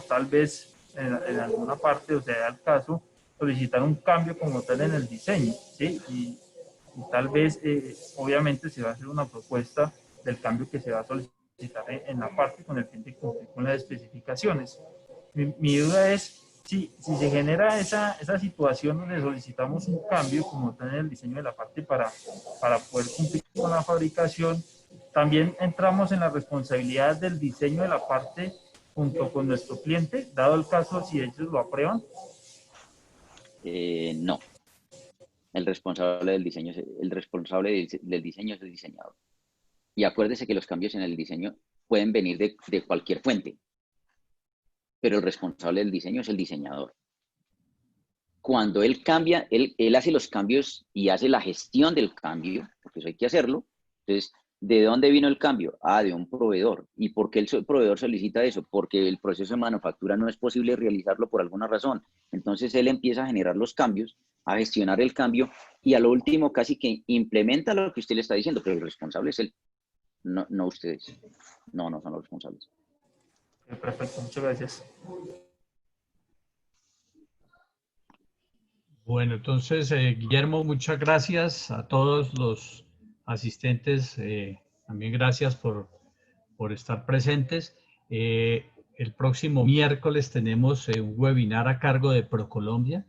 tal vez en alguna parte, o sea, al caso, solicitar un cambio como tal en el diseño, ¿sí? Y tal vez, obviamente, se va a hacer una propuesta del cambio que se va a solicitar en la parte con el cliente con las especificaciones. Mi duda es si se genera esa situación donde solicitamos un cambio como tal en el diseño de la parte para poder cumplir con la fabricación, también entramos en la responsabilidad del diseño de la parte junto con nuestro cliente, dado el caso si ellos lo aprueban. No. El responsable del diseño del diseño es el diseñador. Y acuérdese que los cambios en el diseño pueden venir de cualquier fuente, pero el responsable del diseño es el diseñador. Cuando él cambia, él hace los cambios y hace la gestión del cambio, porque eso hay que hacerlo. Entonces, ¿de dónde vino el cambio? De un proveedor. ¿Y por qué el proveedor solicita eso? Porque el proceso de manufactura no es posible realizarlo por alguna razón. Entonces, él empieza a generar los cambios, a gestionar el cambio y a lo último casi que implementa lo que usted le está diciendo, pero el responsable es él, no ustedes. No son los responsables. Perfecto, muchas gracias. Bueno, entonces, Guillermo, muchas gracias a todos los asistentes. También gracias por estar presentes. El próximo miércoles tenemos un webinar a cargo de ProColombia.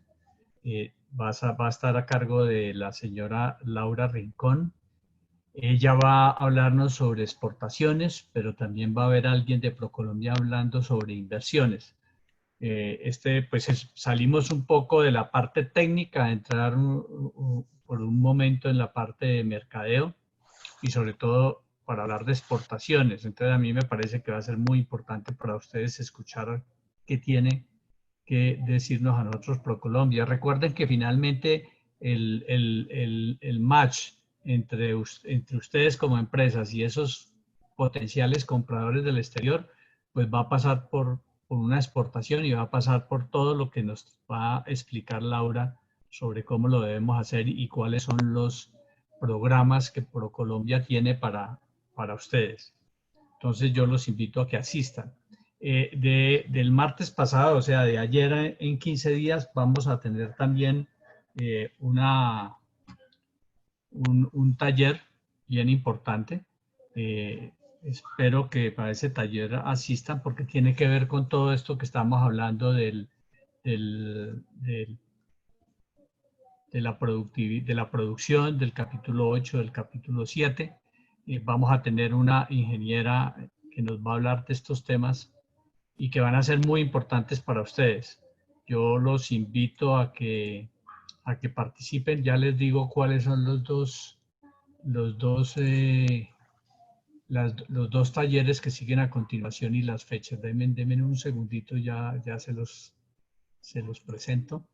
Va a estar a cargo de la señora Laura Rincón. Ella va a hablarnos sobre exportaciones, pero también va a haber alguien de ProColombia hablando sobre inversiones. Pues salimos un poco de la parte técnica, entrar por un momento en la parte de mercadeo y sobre todo para hablar de exportaciones. Entonces a mí me parece que va a ser muy importante para ustedes escuchar qué tiene que decirnos a nosotros ProColombia. Recuerden que finalmente el match entre ustedes como empresas y esos potenciales compradores del exterior, pues va a pasar por una exportación y va a pasar por todo lo que nos va a explicar Laura sobre cómo lo debemos hacer y cuáles son los programas que ProColombia tiene para ustedes. Entonces yo los invito a que asistan. Del martes pasado, o sea, de ayer en 15 días, vamos a tener también un taller bien importante. Espero que para ese taller asistan porque tiene que ver con todo esto que estamos hablando de la producción, del capítulo 8, del capítulo 7. Vamos a tener una ingeniera que nos va a hablar de estos temas y que van a ser muy importantes para ustedes. Yo los invito a que participen. Ya les digo cuáles son los dos talleres que siguen a continuación y las fechas. Denme un segundito, ya se los presento.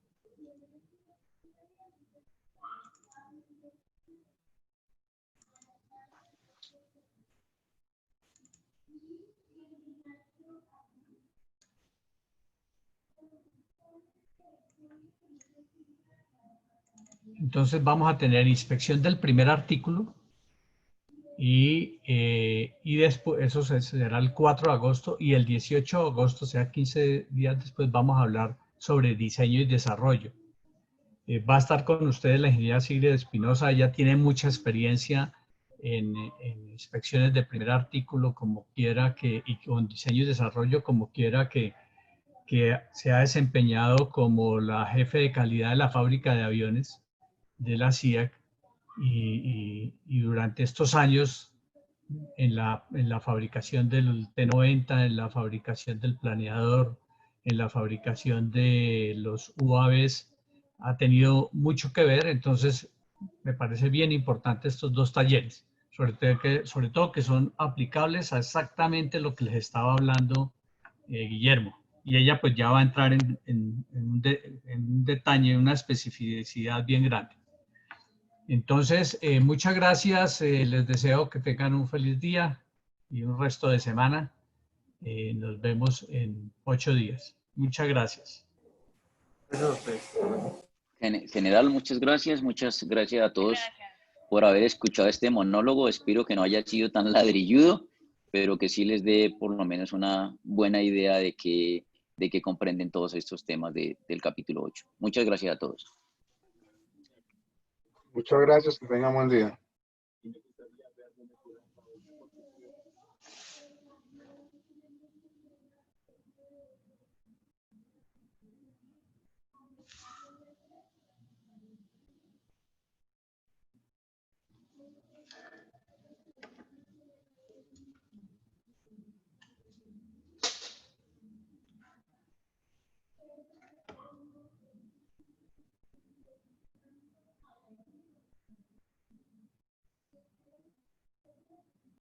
Entonces vamos a tener inspección del primer artículo y después, eso será el 4 de agosto y el 18 de agosto, o sea, 15 días después, vamos a hablar sobre diseño y desarrollo. Va a estar con ustedes la ingeniera Sigrid Espinosa. Ella tiene mucha experiencia en inspecciones de primer artículo, como quiera que, y con diseño y desarrollo, como quiera que se ha desempeñado como la jefe de calidad de la fábrica de aviones de la CIAC y durante estos años en la fabricación del T90, en la fabricación del planeador, en la fabricación de los UAVs, ha tenido mucho que ver. Entonces me parece bien importante estos dos talleres, sobre todo que son aplicables a exactamente lo que les estaba hablando Guillermo. Y ella pues ya va a entrar en un detalle, en una especificidad bien grande. Entonces, muchas gracias. Les deseo que tengan un feliz día y un resto de semana. Nos vemos en 8 días. Muchas gracias. General, muchas gracias a todos por haber escuchado este monólogo. Espero que no haya sido tan ladrilludo, pero que sí les dé por lo menos una buena idea de que comprenden todos estos temas del capítulo 8. Muchas gracias a todos. Muchas gracias, que tengan buen día.